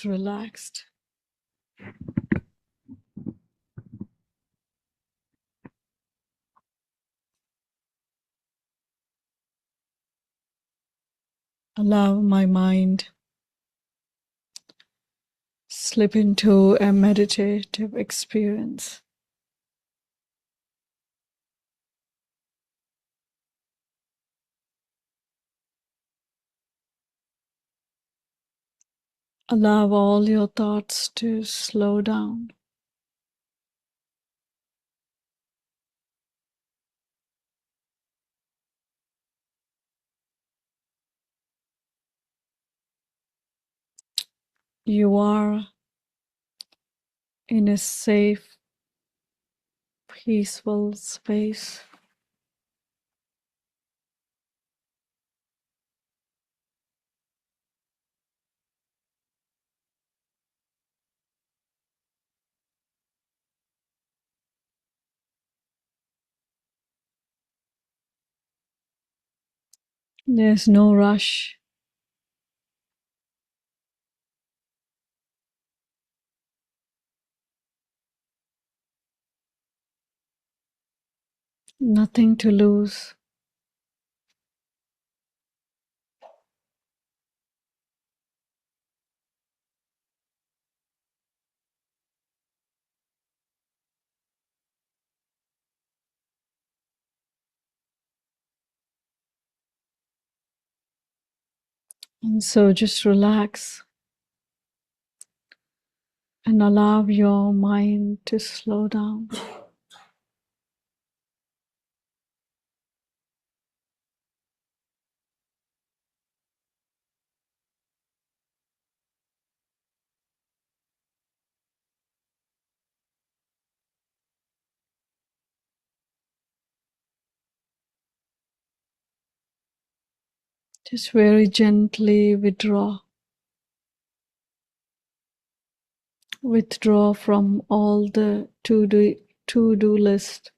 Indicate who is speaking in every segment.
Speaker 1: just relaxed. Allow my mind slip into a meditative experience. Allow all your thoughts to slow down. You are in a safe, peaceful space. There's no rush. Nothing to lose. And so just relax and allow your mind to slow down. Just very gently withdraw. Withdraw from all the to-do list.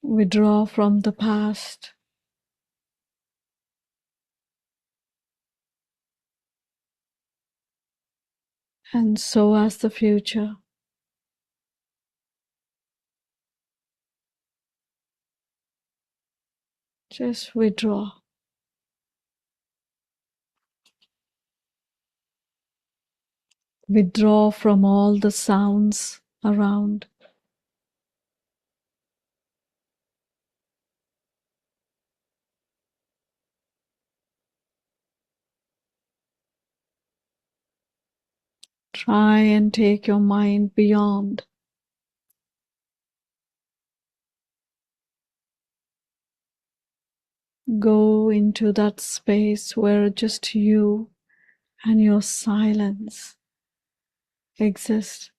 Speaker 1: Withdraw from the past. And so as the future. Just withdraw. Withdraw from all the sounds around. Try and take your mind beyond. Go into that space where just you and your silence exist.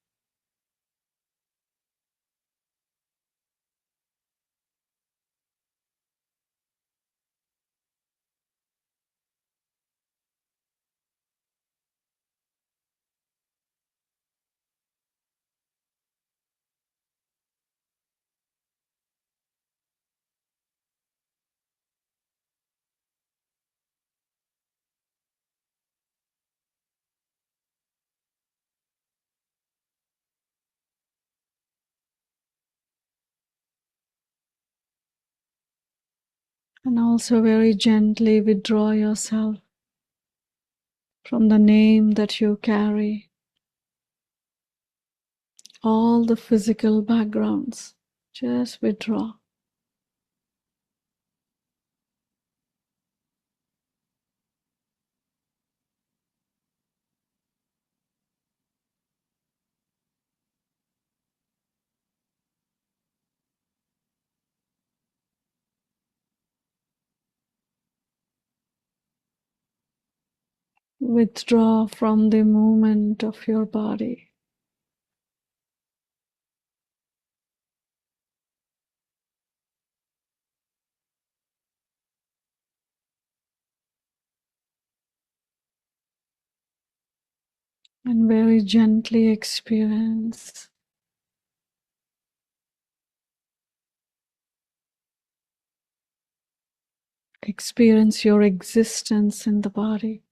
Speaker 1: And also very gently withdraw yourself from the name that you carry. All the physical backgrounds. Just withdraw. Withdraw from the movement of your body. And very gently experience Experience your existence in the body.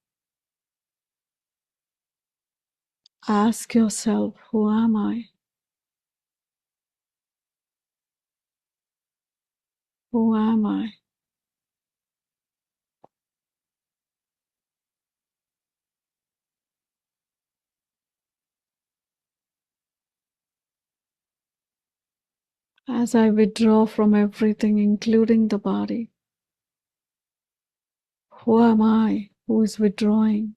Speaker 1: Ask yourself, who am I? Who am I? As I withdraw from everything, including the body, who am I who is withdrawing?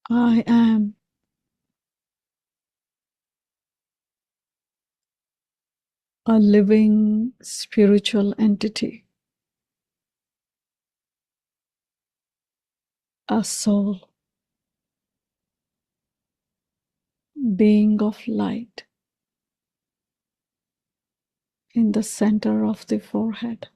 Speaker 1: I am a living spiritual entity, a soul, being of light in the center of the forehead.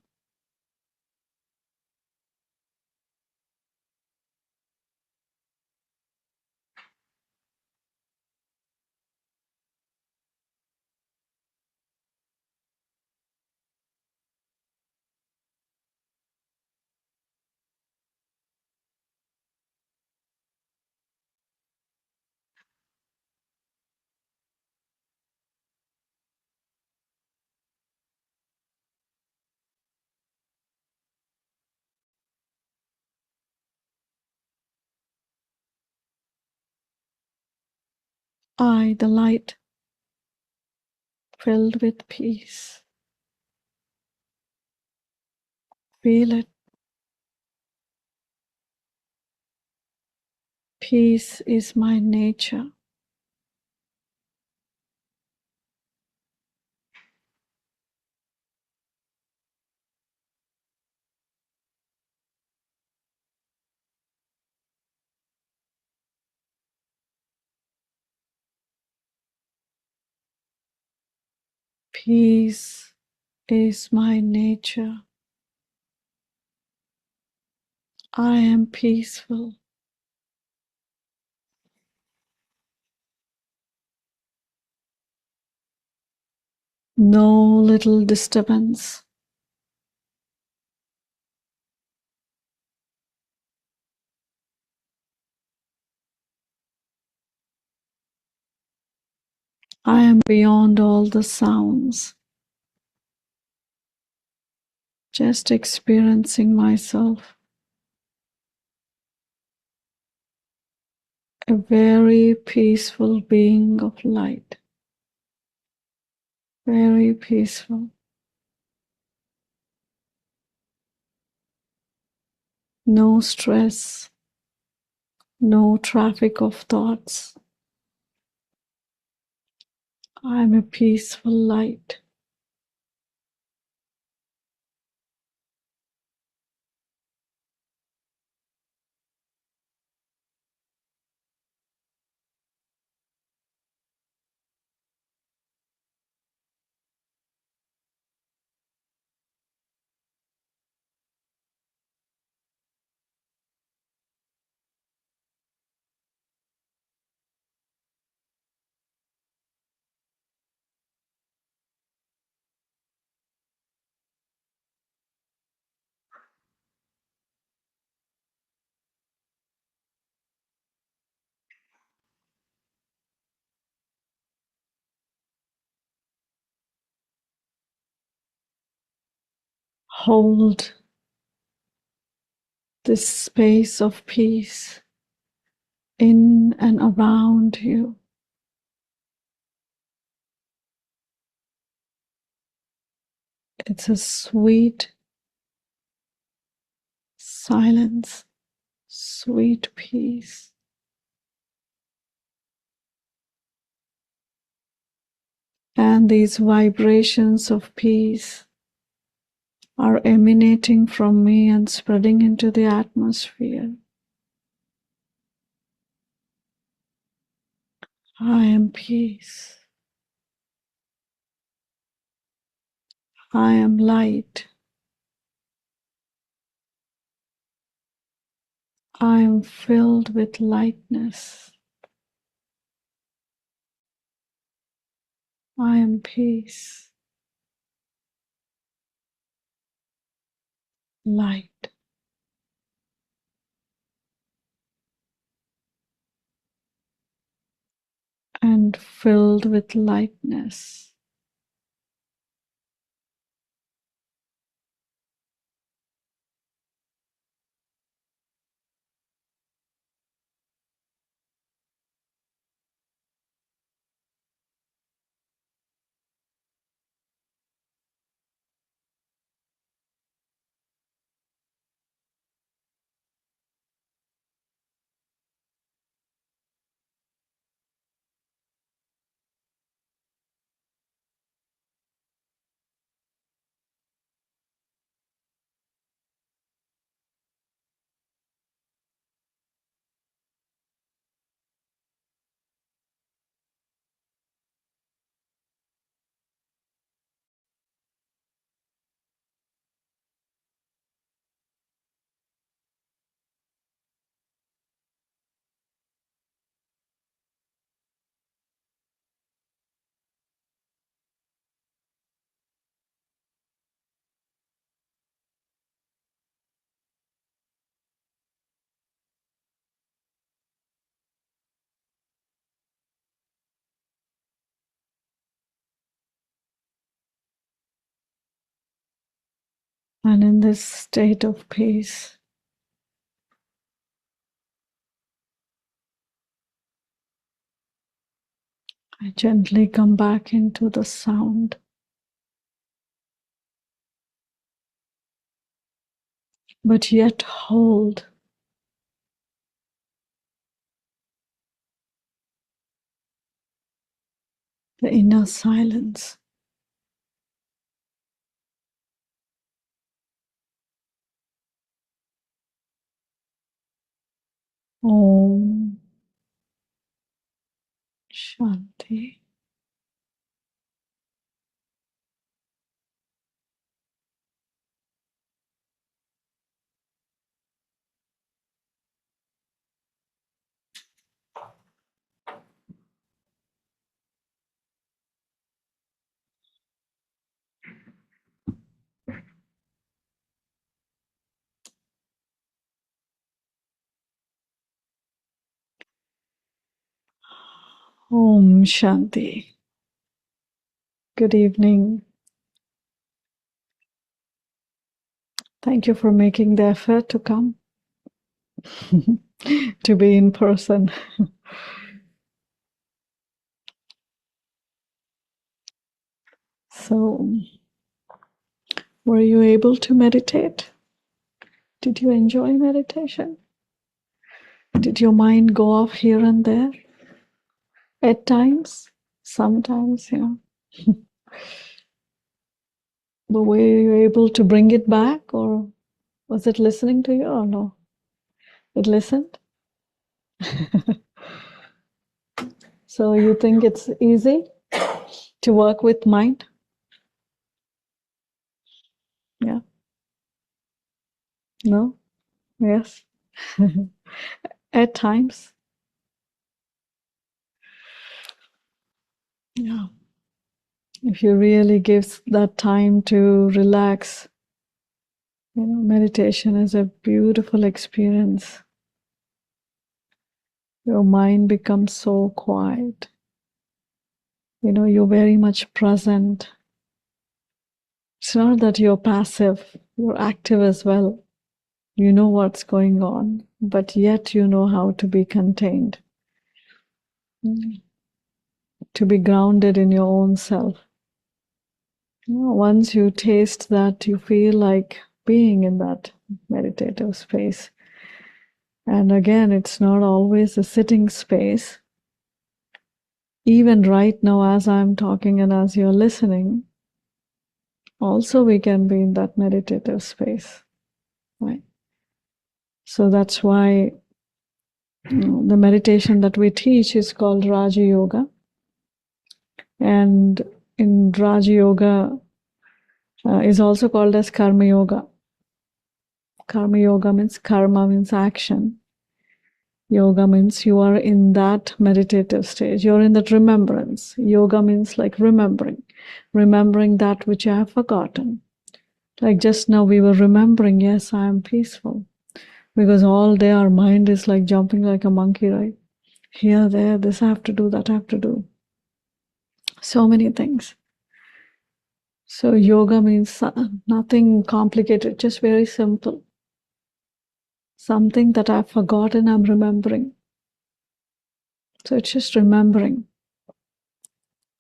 Speaker 1: I, the light, filled with peace. Feel it. Peace is my nature. Peace is my nature. I am peaceful. No little disturbance. I am beyond all the sounds, just experiencing myself, a very peaceful being of light, very peaceful. No stress, no traffic of thoughts. I'm a peaceful light. Hold this space of peace in and around you. It's a sweet silence, sweet peace. And these vibrations of peace are emanating from me and spreading into the atmosphere. I am peace. I am light. I am filled with lightness. I am peace. Light. And filled with lightness. And in this state of peace, I gently come back into the sound, but yet hold the inner silence. Om Shanti. Om Shanti. Good evening. Thank you for making the effort to come, to be in person. So, were you able to meditate? Did you enjoy meditation? Did your mind go off here and there? At times, sometimes, but were you able to bring it back, or was it listening to you or no? It listened? So you think it's easy to work with mind? Yeah. No? Yes. At times. Yeah. If you really give that time to relax, meditation is a beautiful experience. Your mind becomes so quiet. You're very much present. It's not that you're passive, you're active as well. You know what's going on, but yet you know how to be contained, to be grounded in your own self. Once you taste that, you feel like being in that meditative space. And again, it's not always a sitting space. Even right now, as I'm talking and as you're listening, also we can be in that meditative space, right? So that's why The meditation that we teach is called Raja Yoga. And in Raja Yoga is also called as Karma Yoga. Karma Yoga means karma means action. Yoga means you are in that meditative stage. You're in that remembrance. Yoga means like remembering that which I have forgotten. Like just now we were remembering, yes, I am peaceful. Because all day our mind is like jumping like a monkey, right? Here, there, this I have to do, that I have to do. So many things. So yoga means nothing complicated, just very simple. Something that I've forgotten, I'm remembering. So it's just remembering.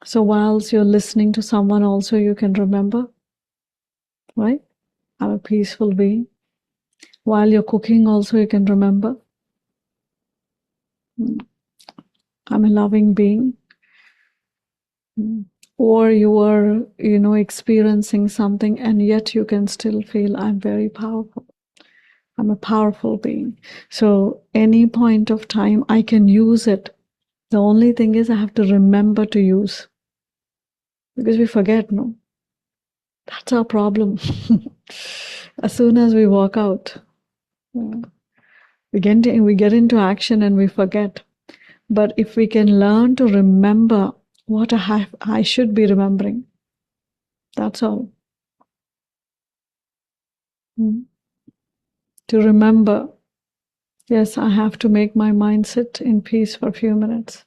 Speaker 1: So whilst you're listening to someone also, you can remember, right? I'm a peaceful being. While you're cooking also, you can remember. I'm a loving being. Or you are, experiencing something and yet you can still feel I'm very powerful. I'm a powerful being. So any point of time I can use it. The only thing is I have to remember to use. Because we forget, no? That's our problem. As soon as we walk out, we get into action and we forget. But if we can learn to remember what I should be remembering, that's all. To remember, yes, I have to make my mind sit in peace for a few minutes.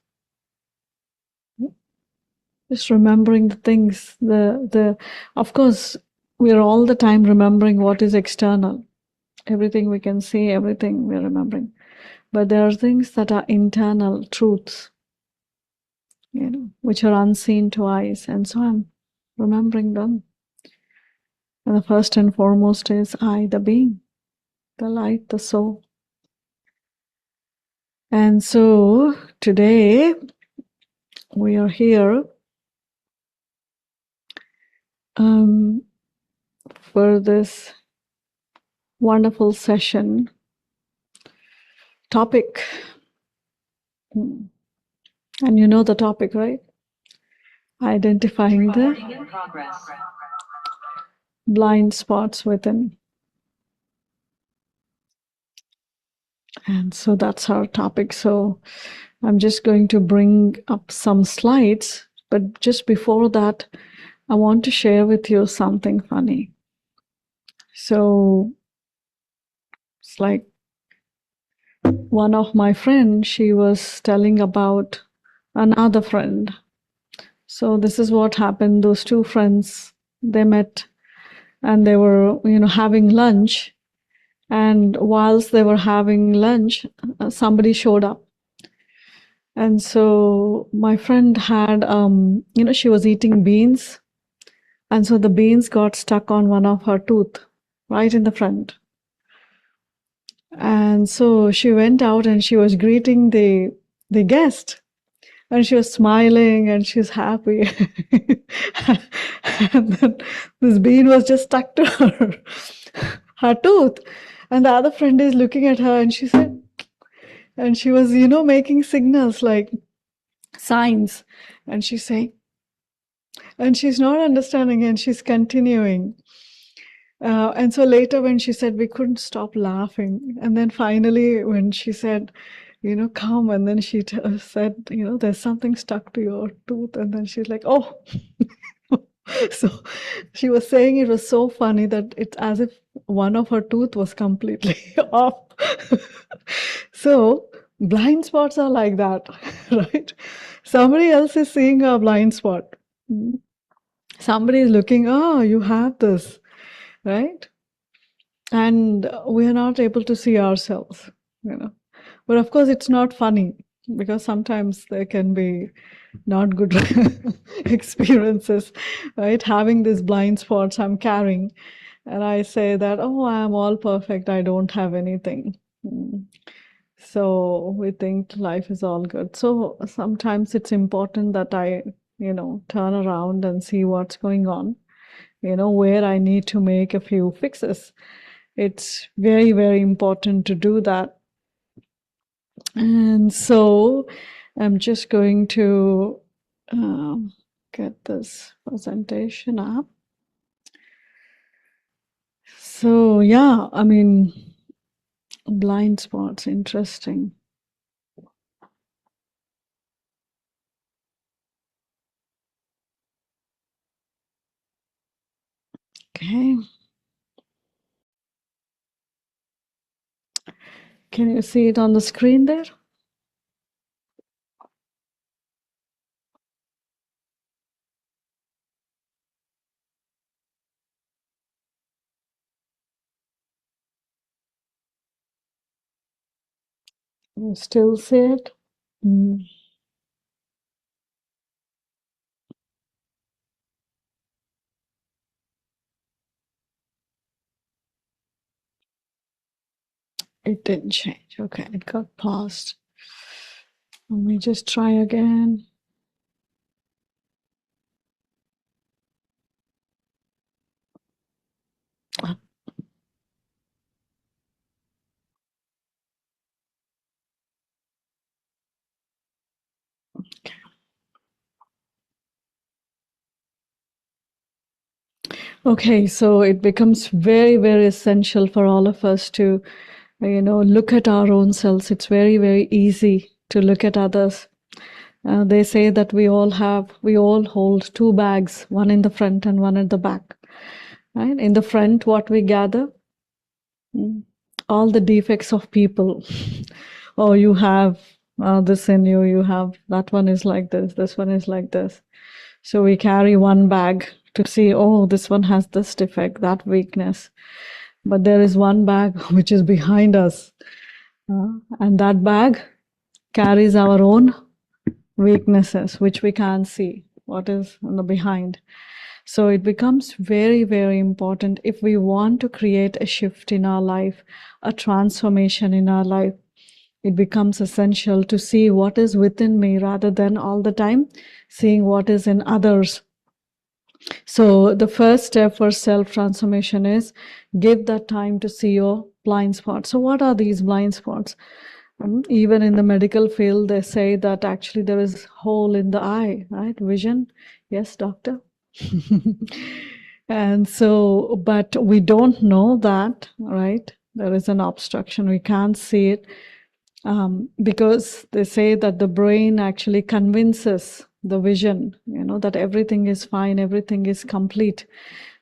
Speaker 1: Just remembering the things, of course, we're all the time remembering what is external. Everything we can see, everything we're remembering. But there are things that are internal truths, which are unseen to eyes. And so I'm remembering them. And the first and foremost is I, the being, the light, the soul. And so today we are here for this wonderful session topic. And you know the topic, right? Identifying the blind spots within. And so that's our topic. So I'm just going to bring up some slides, but just before that, I want to share with you something funny. So it's like one of my friends, she was telling about another friend. So this is what happened. Those two friends, they met and they were, having lunch. And whilst they were having lunch, somebody showed up. And so my friend had, she was eating beans. And so the beans got stuck on one of her tooth, right in the front. And so she went out and she was greeting the guest. And she was smiling and she's happy. And then this bean was just stuck to her tooth. And the other friend is looking at her and she said, and she was, making signals like signs. And she's saying, and she's not understanding and she's continuing. And so later when she said, we couldn't stop laughing. And then finally when she said, come, and then she said, there's something stuck to your tooth. And then she's like, oh. So she was saying it was so funny that it's as if one of her tooth was completely off. So blind spots are like that, right? Somebody else is seeing a blind spot. Somebody is looking, oh, you have this, right? And we are not able to see ourselves, But of course, it's not funny because sometimes there can be not good experiences, right? Having these blind spots I'm carrying. And I say that, oh, I'm all perfect. I don't have anything. So we think life is all good. So sometimes it's important that I, turn around and see what's going on, where I need to make a few fixes. It's very, very important to do that. And so I'm just going to get this presentation up. So yeah, I mean, blind spots, interesting. Okay. Can you see it on the screen there? You still see it? Mm. It didn't change. Okay, it got paused. Let me just try again. Okay, so it becomes very, very essential for all of us to, look at our own selves. It's very, very easy to look at others. They say that we all hold two bags, one in the front and one at the back. Right? In the front, what we gather, all the defects of people. Oh, you have this in you, you have that one is like this one is like this. So we carry one bag to see, oh, this one has this defect, that weakness. But there is one bag which is behind us. And that bag carries our own weaknesses, which we can't see, what is in the behind. So it becomes very, very important if we want to create a shift in our life, a transformation in our life. It becomes essential to see what is within me rather than all the time seeing what is in others. So the first step for self-transformation is give that time to see your blind spots. So what are these blind spots? Even in the medical field, they say that actually there is a hole in the eye, right? Vision. Yes, doctor. And so, but we don't know that, right? There is an obstruction. We can't see it because they say that the brain actually convinces the vision, that everything is fine, everything is complete.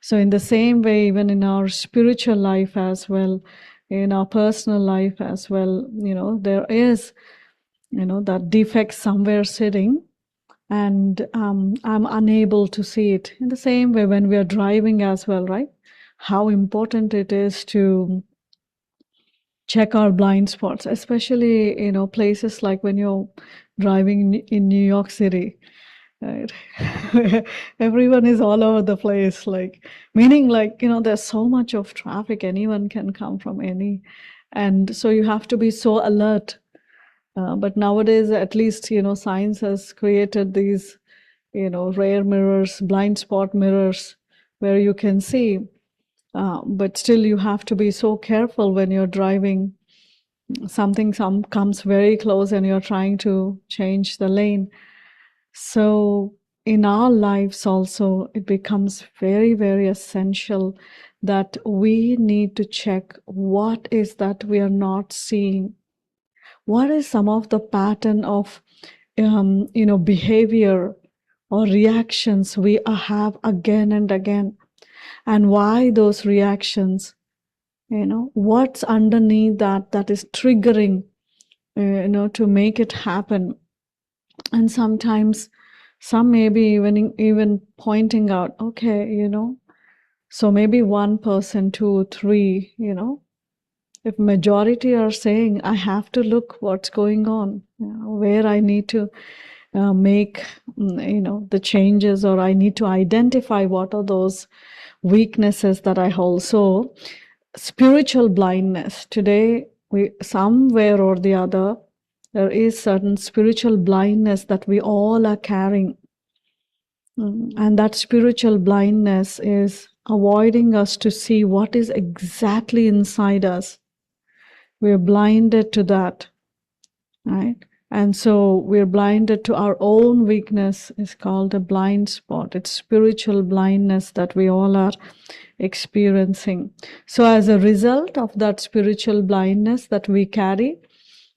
Speaker 1: So in the same way, even in our spiritual life as well, in our personal life as well, there is, that defect somewhere sitting, and I'm unable to see it. In the same way, when we are driving as well, right? How important it is to check our blind spots, especially, places like when you're driving in New York City, right? Everyone is all over the place, like, meaning like, there's so much of traffic, anyone can come from any, and so you have to be so alert. But nowadays, at least, science has created these, rare mirrors, blind spot mirrors, where you can see. But still, you have to be so careful when you're driving. Something comes very close and you're trying to change the lane. So in our lives also, it becomes very, very essential that we need to check what is that we are not seeing. What is some of the pattern of behavior or reactions we have again and again, and why those reactions, what's underneath that is triggering, to make it happen. And sometimes some may be even pointing out, okay, so maybe 1%, 2, 3, if majority are saying, I have to look what's going on, where I need to make the changes, or I need to identify what are those weaknesses that I hold. So spiritual blindness today, we somewhere or the other, there is certain spiritual blindness that we all are carrying. And that spiritual blindness is avoiding us to see what is exactly inside us. We're blinded to that. right? And so we're blinded to our own weakness is called a blind spot. It's spiritual blindness that we all are experiencing. So as a result of that spiritual blindness that we carry,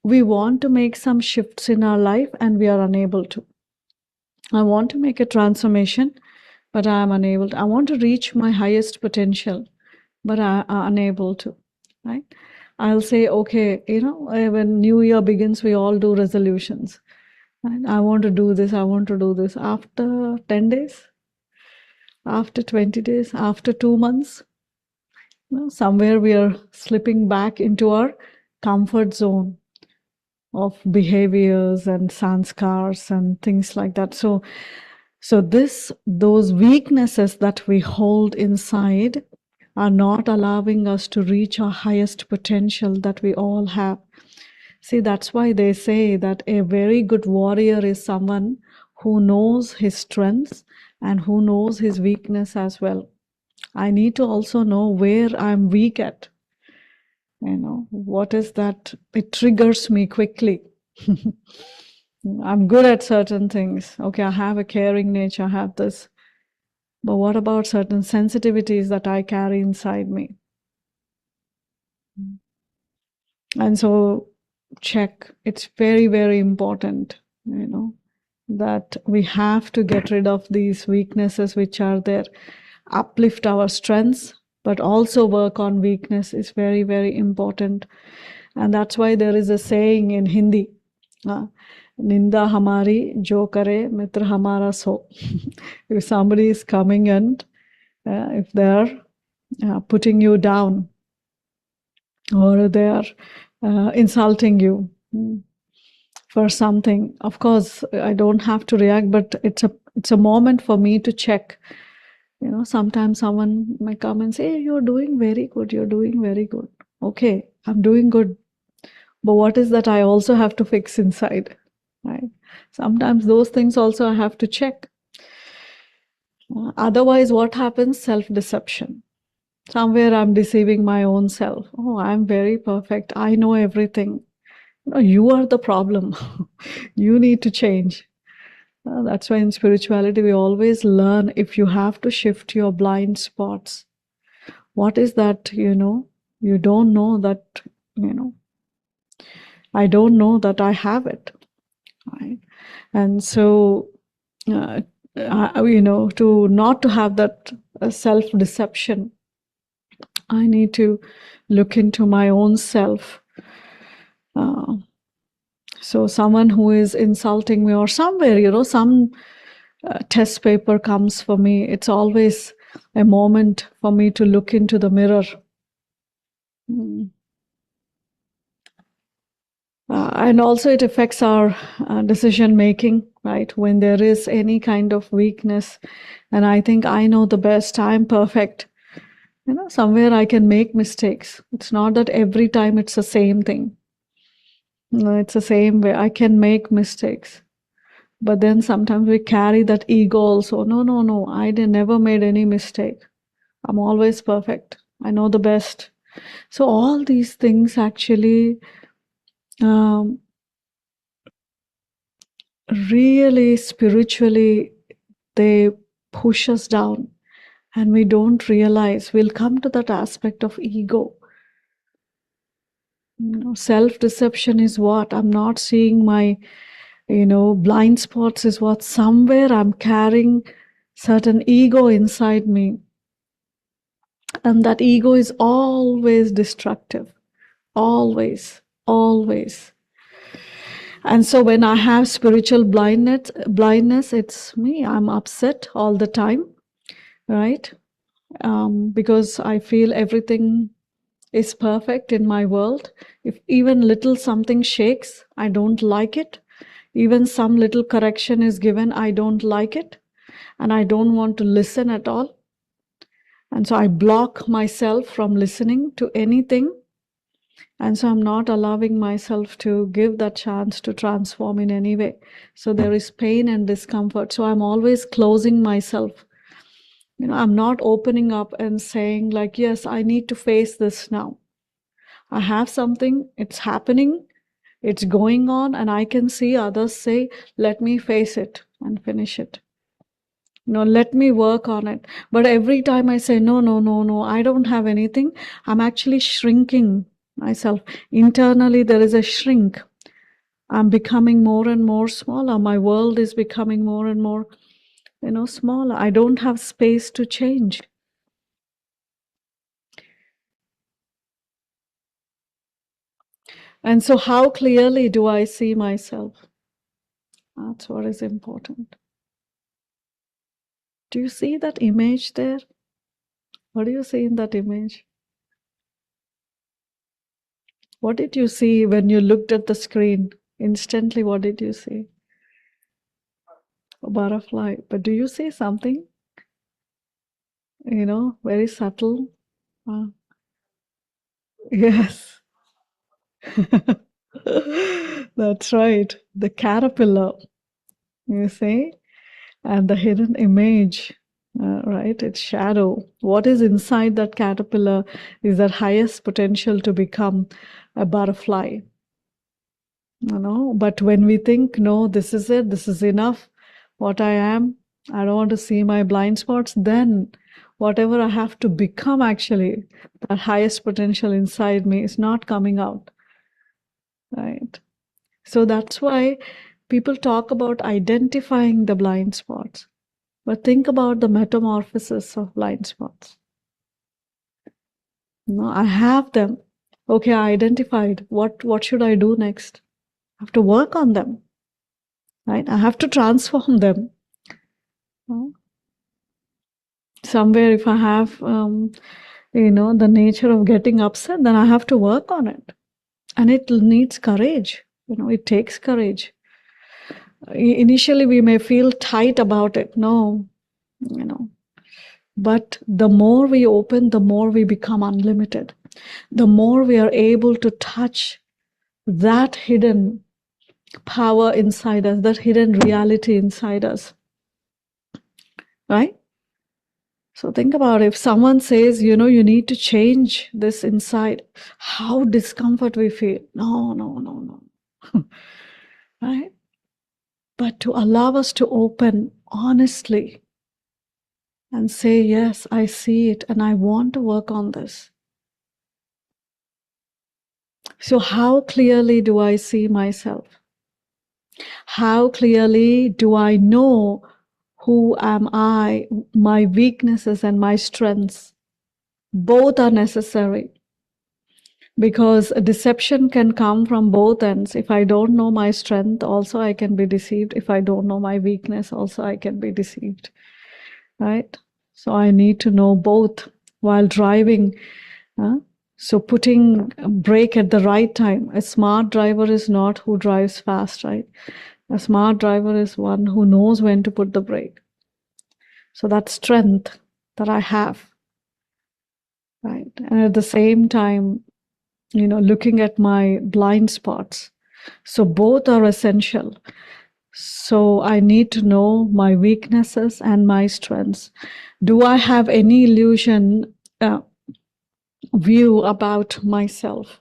Speaker 1: we want to make some shifts in our life and we are unable to. I want to make a transformation, but I am unable to. I want to reach my highest potential, but I am unable to, right? I'll say, okay, when New Year begins, we all do resolutions. Right? I want to do this, I want to do this. After 10 days, after 20 days, after 2 months, somewhere we are slipping back into our comfort zone of behaviors and sanskars and things like that. So those weaknesses that we hold inside are not allowing us to reach our highest potential that we all have. See, that's why they say that a very good warrior is someone who knows his strengths and who knows his weakness as well. I need to also know where I'm weak at. What is that? It triggers me quickly. I'm good at certain things. Okay, I have a caring nature, I have this. But what about certain sensitivities that I carry inside me? And so check. It's very, very important, that we have to get rid of these weaknesses which are there. Uplift our strengths, but also work on weakness is very, very important. And that's why there is a saying in Hindi, Ninda hamari jo kare mitra hamara so. If somebody is coming and if they're putting you down or they're insulting you for something, of course I don't have to react, but it's a moment for me to check. Sometimes someone might come and say, hey, you're doing very good, you're doing very good. Okay, I'm doing good, but what is that I also have to fix inside, right? Sometimes those things also I have to check. Otherwise, what happens? Self-deception. Somewhere I'm deceiving my own self. Oh, I'm very perfect, I know everything. No, you are the problem. You need to change. That's why in spirituality we always learn, if you have to shift your blind spots, what is that, you don't know that, I don't know that I have it, right? And so, to not to have that self-deception, I need to look into my own self. So someone who is insulting me or somewhere, some test paper comes for me, it's always a moment for me to look into the mirror. And also it affects our decision making, right? When there is any kind of weakness and I think I know the best, I'm perfect, somewhere I can make mistakes. It's not that every time it's the same thing. No, it's the same way. I can make mistakes. But then sometimes we carry that ego also. No, I never made any mistake. I'm always perfect. I know the best. So all these things actually really spiritually, they push us down and we don't realize. We'll come to that aspect of ego. Self-deception is what? I'm not seeing my, blind spots is what? Somewhere I'm carrying certain ego inside me. And that ego is always destructive. Always, always. And so when I have spiritual blindness, it's me. I'm upset all the time, right? Because I feel everything is perfect in my world. If even little something shakes, I don't like it. Even some little correction is given, I don't like it. And I don't want to listen at all. And so I block myself from listening to anything. And so I'm not allowing myself to give that chance to transform in any way. So there is pain and discomfort. So I'm always closing myself. I'm not opening up and saying like, yes, I need to face this now. I have something, it's happening. It's going on, and I can see others say, let me face it and finish it. No, let me work on it. But every time I say, no, no, no, no, I don't have anything, I'm actually shrinking myself. Internally, there is a shrink. I'm becoming more and more smaller. My world is becoming more and more, smaller. I don't have space to change. And so, how clearly do I see myself? That's what is important. Do you see that image there? What do you see in that image? What did you see when you looked at the screen? Instantly, what did you see? A butterfly. But do you see something, very subtle? Uh, yes. That's right. The caterpillar, you see, and the hidden image, right? It's shadow. What is inside that caterpillar is that highest potential to become a butterfly. But when we think, no, this is it, this is enough, what I am, I don't want to see my blind spots, then whatever I have to become, actually, that highest potential inside me is not coming out, right? So that's why people talk about identifying the blind spots, but think about the metamorphosis of blind spots. I have them. Okay, I identified. What should I do next? I have to work on them. Right? I have to transform them. Somewhere, if I have, the nature of getting upset, then I have to work on it. And it needs courage. It takes courage. Initially, we may feel tight about it. No, but the more we open, the more we become unlimited. The more we are able to touch that hidden power inside us, that hidden reality inside us. Right? So think about it. If someone says, you need to change this inside, how discomfort we feel. No, no, no, no. Right? But to allow us to open honestly and say, yes, I see it and I want to work on this. So how clearly do I see myself? How clearly do I know who am I, my weaknesses and my strengths? Both are necessary, because a deception can come from both ends. If I don't know my strength, also I can be deceived. If I don't know my weakness, also I can be deceived, right? So I need to know both while driving. So putting a brake at the right time. A smart driver is not who drives fast, right? A smart driver is one who knows when to put the brake. So that strength that I have, right? And at the same time, looking at my blind spots. So both are essential. So I need to know my weaknesses and my strengths. Do I have any illusion view about myself?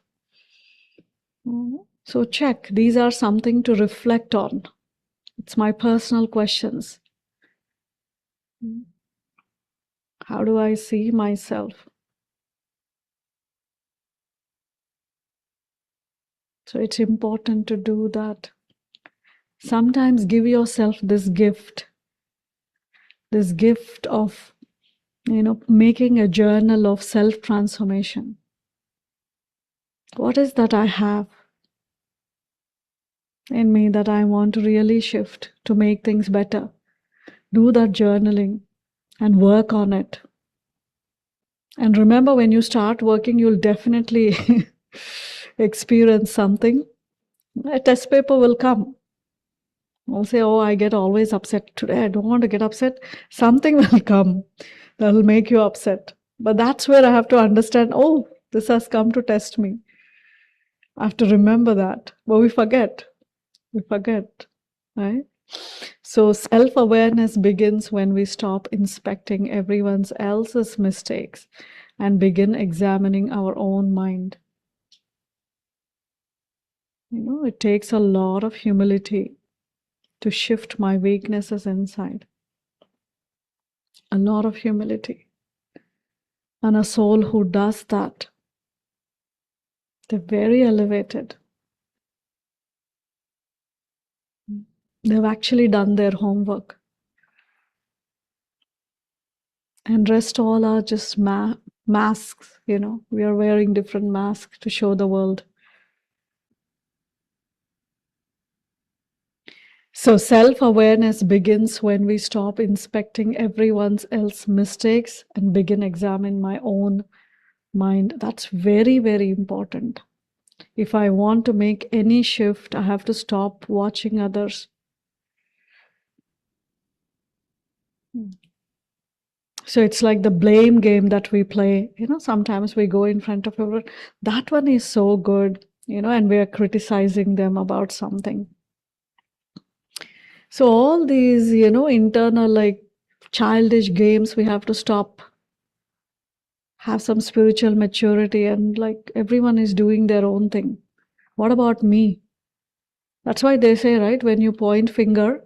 Speaker 1: So check. These are something to reflect on. It's my personal questions. How do I see myself? So it's important to do that. Sometimes give yourself this gift of, making a journal of self-transformation. What is that I have in me that I want to really shift to make things better? Do that journaling and work on it. And remember, when you start working, you'll definitely experience something. A test paper will come. I'll say, oh, I get always upset. Today, I don't want to get upset. Something will come that will make you upset. But that's where I have to understand, oh, this has come to test me. I have to remember that. But we forget. We forget, right? So self-awareness begins when we stop inspecting everyone else's mistakes and begin examining our own mind. It takes a lot of humility to shift my weaknesses inside. A lot of humility. And a soul who does that, they're very elevated. They've actually done their homework. And rest all are just masks, We are wearing different masks to show the world. So self-awareness begins when we stop inspecting everyone else's mistakes and begin examine my own mind. That's very, very important. If I want to make any shift, I have to stop watching others. So it's like the blame game that we play. Sometimes we go in front of everyone. That one is so good, and we are criticizing them about something. So all these, internal like childish games, we have to stop. Have some spiritual maturity, and like everyone is doing their own thing. What about me? That's why they say, right, when you point finger,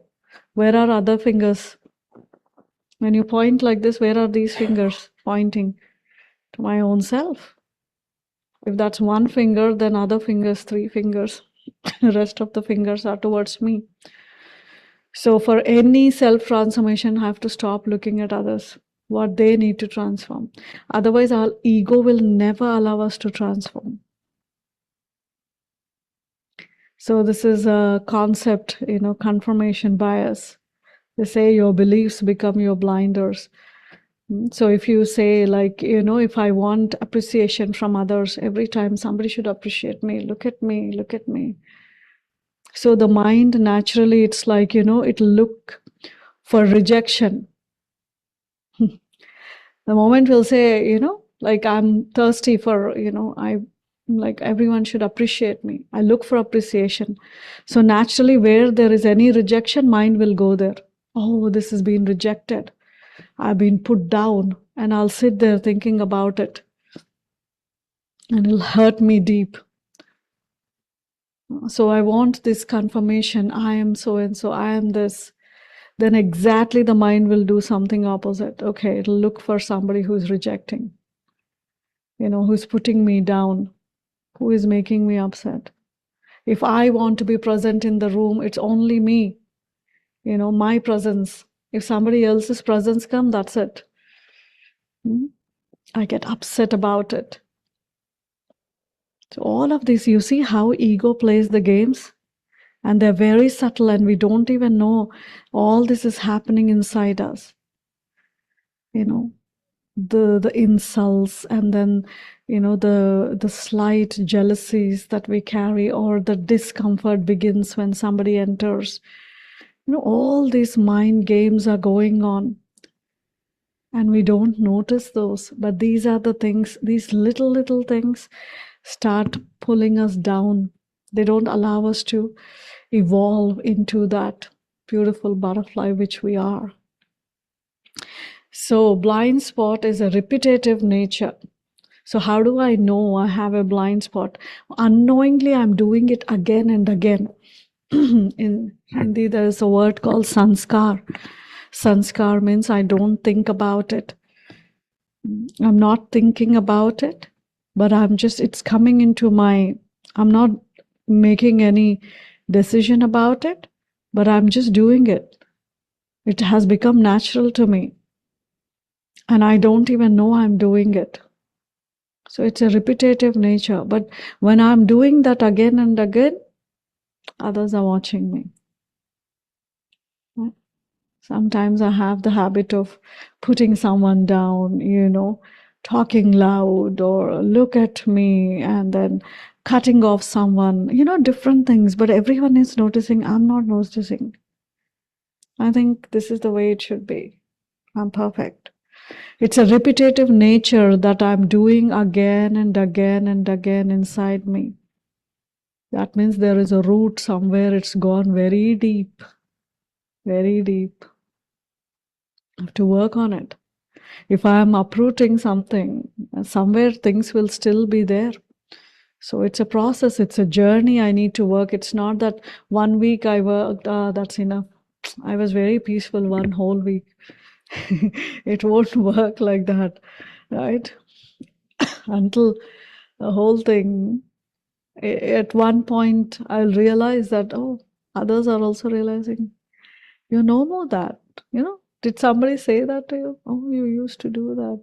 Speaker 1: where are other fingers? When you point like this, where are these fingers pointing? To my own self. If that's one finger, then other fingers, 3 fingers. The rest of the fingers are towards me. So for any self-transformation, I have to stop looking at others, what they need to transform. Otherwise, our ego will never allow us to transform. So this is a concept, confirmation bias. They say your beliefs become your blinders. So if you say like, if I want appreciation from others, every time somebody should appreciate me, look at me, look at me. So the mind naturally, it's like, it'll look for rejection. The moment we'll say, like I'm thirsty for, I like everyone should appreciate me. I look for appreciation. So naturally, where there is any rejection, mind will go there. Oh, this has been rejected. I've been put down, and I'll sit there thinking about it. And it'll hurt me deep. So I want this confirmation. I am so and so, I am this. Then exactly the mind will do something opposite. Okay, it'll look for somebody who's rejecting, who's putting me down, who is making me upset. If I want to be present in the room, it's only me, my presence. If somebody else's presence comes, that's it. I get upset about it. So all of this, you see how ego plays the games? And they're very subtle, and we don't even know all this is happening inside us. The insults, and then the slight jealousies that we carry, or the discomfort begins when somebody enters. All these mind games are going on, and we don't notice those. But these are the things, these little things start pulling us down. They don't allow us to evolve into that beautiful butterfly which we are. So blind spot is a repetitive nature. So how do I know I have a blind spot? Unknowingly, I'm doing it again and again. In Hindi, there is a word called sanskar. Sanskar means I don't think about it. I'm not thinking about it, but it's coming into I'm not making any decision about it, but I'm just doing it. It has become natural to me. And I don't even know I'm doing it. So it's a repetitive nature. But when I'm doing that again and again, others are watching me. Sometimes I have the habit of putting someone down, talking loud, or look at me, and then cutting off someone, different things. But everyone is noticing. I'm not noticing. I think this is the way it should be. I'm perfect. It's a repetitive nature that I'm doing again and again and again inside me. That means there is a root somewhere. It's gone very deep, very deep. I have to work on it. If I am uprooting something, somewhere things will still be there. So it's a process, it's a journey I need to work. It's not that 1 week I worked, that's enough. I was very peaceful 1 whole week. It won't work like that, right? Until the whole thing, at one point, I'll realize that, oh, others are also realizing, you no more that, Did somebody say that to you? Oh, you used to do that.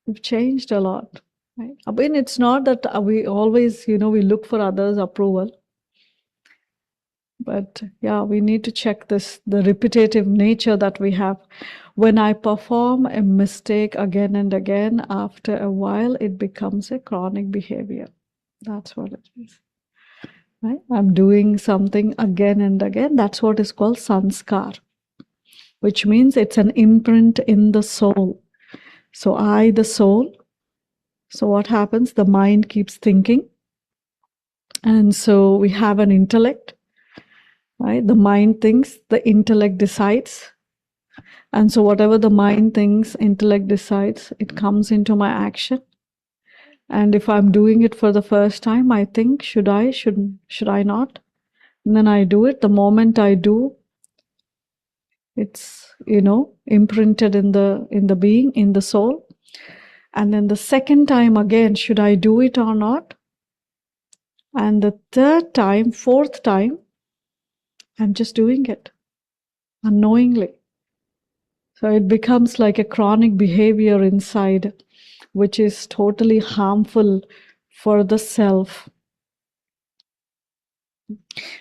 Speaker 1: You've changed a lot, right? I mean, it's not that we always, we look for others' approval. But yeah, we need to check the repetitive nature that we have. When I perform a mistake again and again, after a while, it becomes a chronic behavior. That's what it is. Right? I'm doing something again and again. That's what is called sanskar, which means it's an imprint in the soul. So I, the soul. So what happens? The mind keeps thinking. And so we have an intellect, right? The mind thinks, the intellect decides. And so whatever the mind thinks, intellect decides, it comes into my action. And if I'm doing it for the first time, I think, should I not? And then I do it. The moment I do, it's, imprinted in the being, in the soul. And then the second time again, should I do it or not? And the third time, fourth time, I'm just doing it unknowingly. So it becomes like a chronic behavior inside, which is totally harmful for the self.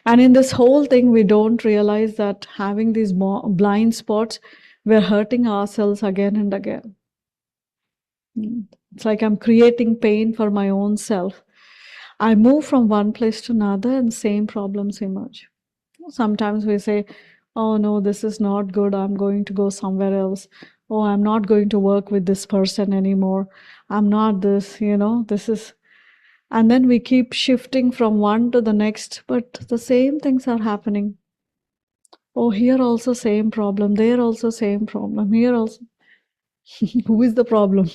Speaker 1: And in this whole thing, we don't realize that having these blind spots, we're hurting ourselves again and again. It's like I'm creating pain for my own self. I move from one place to another and same problems emerge. Sometimes we say, oh no, this is not good. I'm going to go somewhere else. Oh, I'm not going to work with this person anymore. I'm not this, this is. And then we keep shifting from one to the next, but the same things are happening. Oh, here also same problem. There also same problem. Here also. Who is the problem?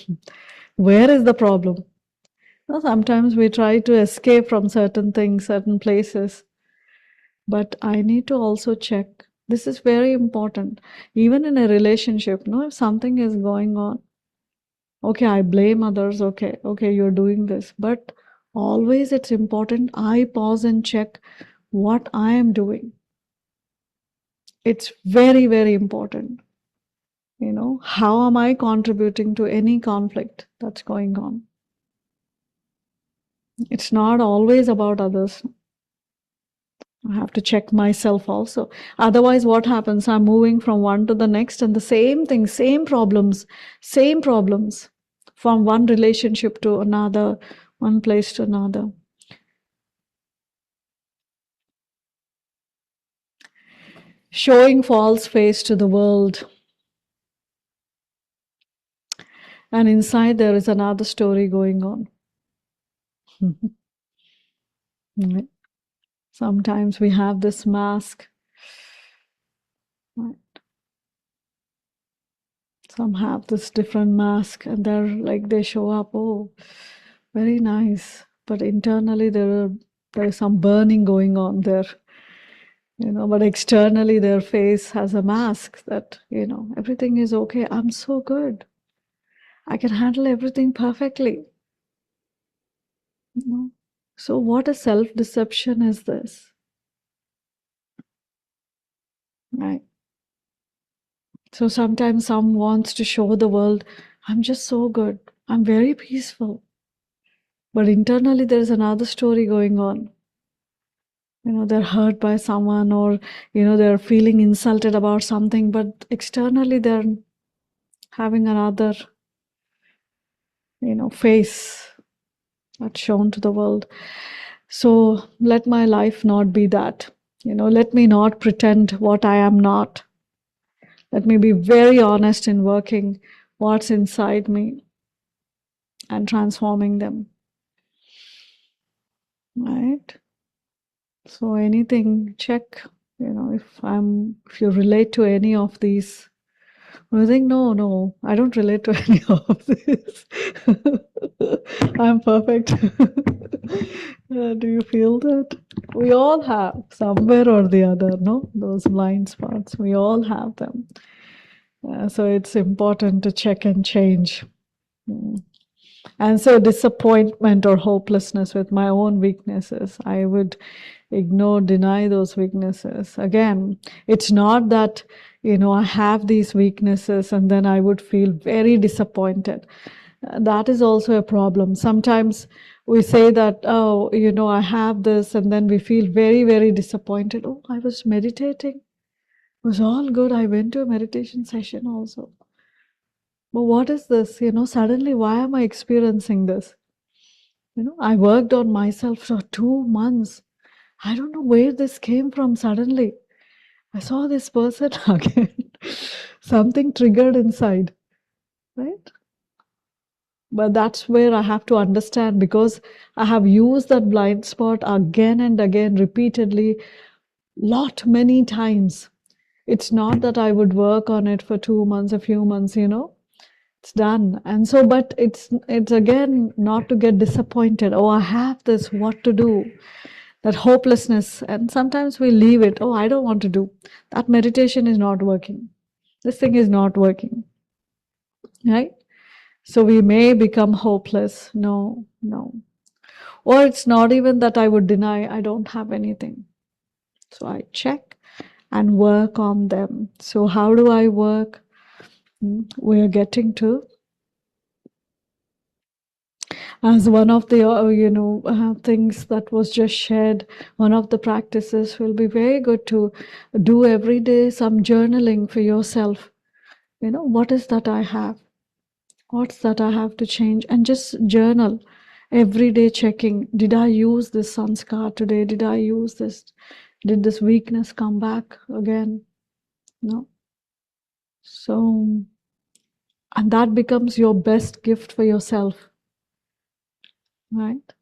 Speaker 1: Where is the problem? Well, sometimes we try to escape from certain things, certain places. But I need to also check. This is very important. Even in a relationship, if something is going on, okay, I blame others. Okay, you're doing this. But always it's important I pause and check what I am doing. It's very, very important. How am I contributing to any conflict that's going on? It's not always about others. I have to check myself also. Otherwise, what happens? I'm moving from one to the next, and the same thing, same problems from one relationship to another, one place to another. Showing false face to the world. And inside there is another story going on. Sometimes we have this mask. Some have this different mask and they're like, they show up, oh, very nice. But internally there is some burning going on there. But externally their face has a mask that, everything is okay. I'm so good. I can handle everything perfectly. So what a self-deception is this? Right. So sometimes some wants to show the world, I'm just so good. I'm very peaceful. But internally there's another story going on. They're hurt by someone or, they're feeling insulted about something, but externally they're having another, face that's shown to the world. So let my life not be that. Let me not pretend what I am not. Let me be very honest in working what's inside me and transforming them. Right? So anything, check, if you relate to any of these I think, no, I don't relate to any of this. I'm perfect. Do you feel that? We all have somewhere or the other, no? Those blind spots. We all have them. So it's important to check and change. Mm. And so disappointment or hopelessness with my own weaknesses, I would ignore, deny those weaknesses. Again, it's not that, I have these weaknesses and then I would feel very disappointed. That is also a problem. Sometimes we say that, oh, I have this, and then we feel very, very disappointed. Oh, I was meditating. It was all good. I went to a meditation session also. But what is this? Suddenly, why am I experiencing this? I worked on myself for 2 months. I don't know where this came from suddenly. I saw this person again. Something triggered inside, right? But that's where I have to understand, because I have used that blind spot again and again, repeatedly, many times. It's not that I would work on it for 2 months, a few months, it's done. And so, but it's again not to get disappointed. Oh, I have this, what to do? That hopelessness. And sometimes we leave it. Oh, I don't want to do. That meditation is not working. This thing is not working. Right? So we may become hopeless. No. Or it's not even that I would deny I don't have anything. So I check and work on them. So how do I work? We are getting to, as one of the things that was just shared, one of the practices will be very good to do every day some journaling for yourself. What is that I have? What's that I have to change? And just journal every day, checking, did I use this sanskar today? Did I use this? Did this weakness come back again? No. So, and that becomes your best gift for yourself, right?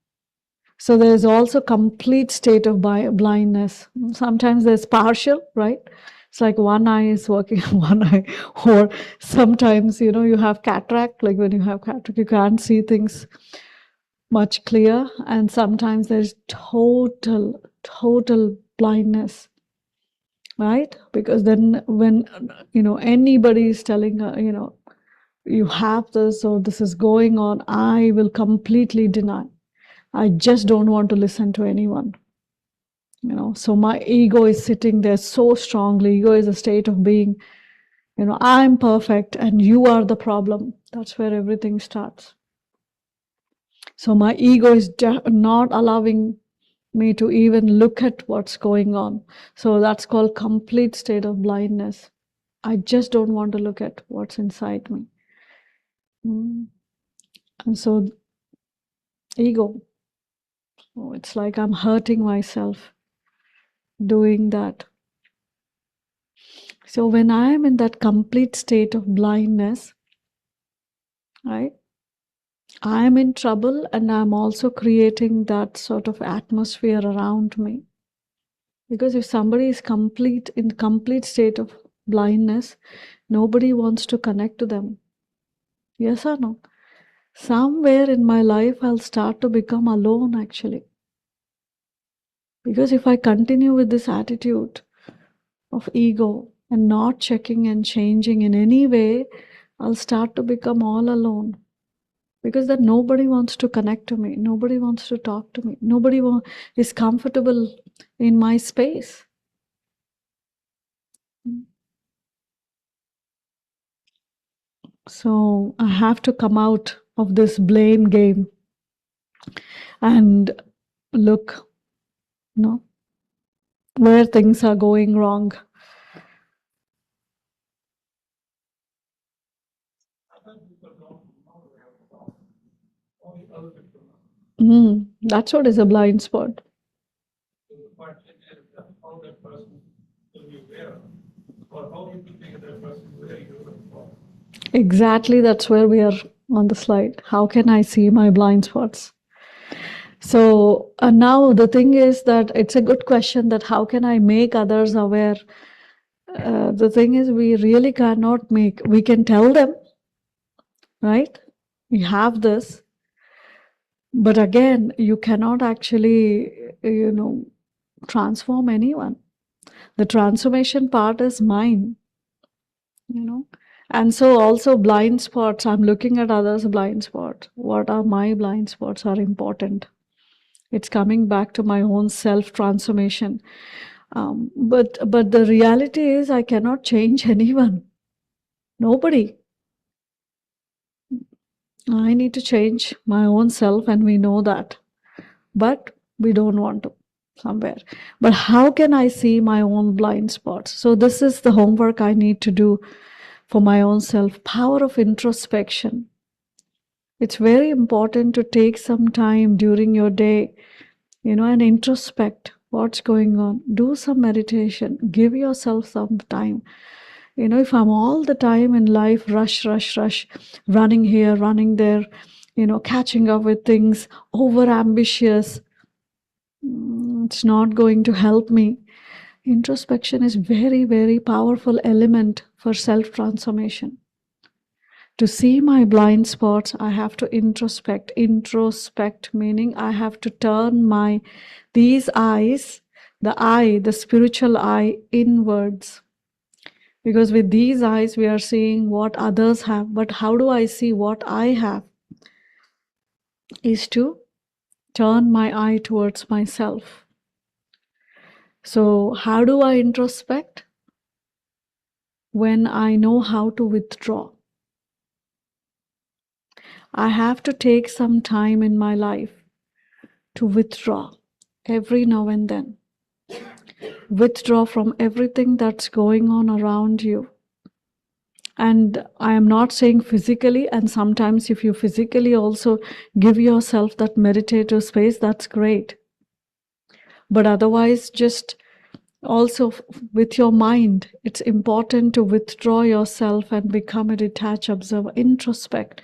Speaker 1: So there's also complete state of blindness. Sometimes there's partial, right? It's like one eye is working, one eye, or sometimes, you have cataract, like when you have cataract, you can't see things much clear. And sometimes there's total blindness, right? Because then when, anybody is telling, you have this or this is going on, I will completely deny. I just don't want to listen to anyone. So my ego is sitting there so strongly. Ego is a state of being, I'm perfect and you are the problem. That's where everything starts. So my ego is not allowing me to even look at what's going on. So that's called complete state of blindness. I just don't want to look at what's inside me. And so ego, it's like I'm hurting myself doing that. So when I am in that complete state of blindness, right, I am in trouble, and I'm also creating that sort of atmosphere around me. Because if somebody is in complete state of blindness, nobody wants to connect to them. Yes or no? Somewhere in my life, I'll start to become alone, actually. Because if I continue with this attitude of ego and not checking and changing in any way, I'll start to become all alone. Because then nobody wants to connect to me. Nobody wants to talk to me. Nobody is comfortable in my space. So I have to come out of this blame game and look, where things are going wrong. That's what is a blind spot. Exactly, that's where we are on the slide. How can I see my blind spots? So now the thing is that it's a good question, that how can I make others aware? the thing is, we really cannot we can tell them, right? We have this, but again, you cannot actually, transform anyone. The transformation part is mine, And so also blind spots, I'm looking at others' blind spots. What are my blind spots are important. It's coming back to my own self transformation. But the reality is I cannot change anyone. Nobody. I need to change my own self, and we know that. But we don't want to somewhere. But how can I see my own blind spots? So this is the homework I need to do for my own self. Power of introspection. It's very important to take some time during your day, and introspect what's going on. Do some meditation. Give yourself some time. If I'm all the time in life, rush, rush, rush, running here, running there, catching up with things, over ambitious, it's not going to help me. Introspection is very, very powerful element for self-transformation. To see my blind spots, I have to introspect. Introspect meaning I have to turn these eyes, the spiritual eye, inwards. Because with these eyes, we are seeing what others have. But how do I see what I have? Is to turn my eye towards myself. So how do I introspect? When I know how to withdraw. I have to take some time in my life to withdraw every now and then. Withdraw from everything that's going on around you. And I am not saying physically, and sometimes if you physically also give yourself that meditative space, that's great. But otherwise, just also with your mind, it's important to withdraw yourself and become a detached observer. Introspect.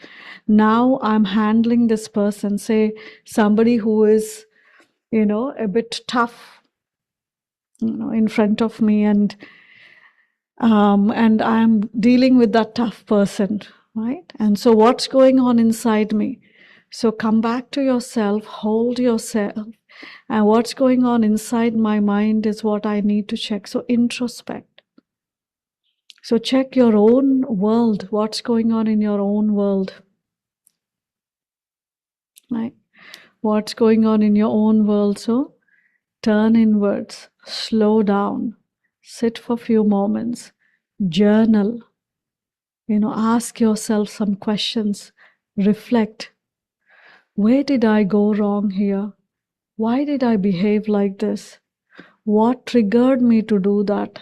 Speaker 1: Now I'm handling this person, say somebody who is, a bit tough, in front of me, and I'm dealing with that tough person, right? And so what's going on inside me? So come back to yourself, hold yourself, and what's going on inside my mind is what I need to check. So introspect. So check your own world, what's going on in your own world, right? What's going on in your own world. So turn inwards, slow down, sit for a few moments, journal, ask yourself some questions, reflect. Where did I go wrong here? Why did I behave like this? What triggered me to do that?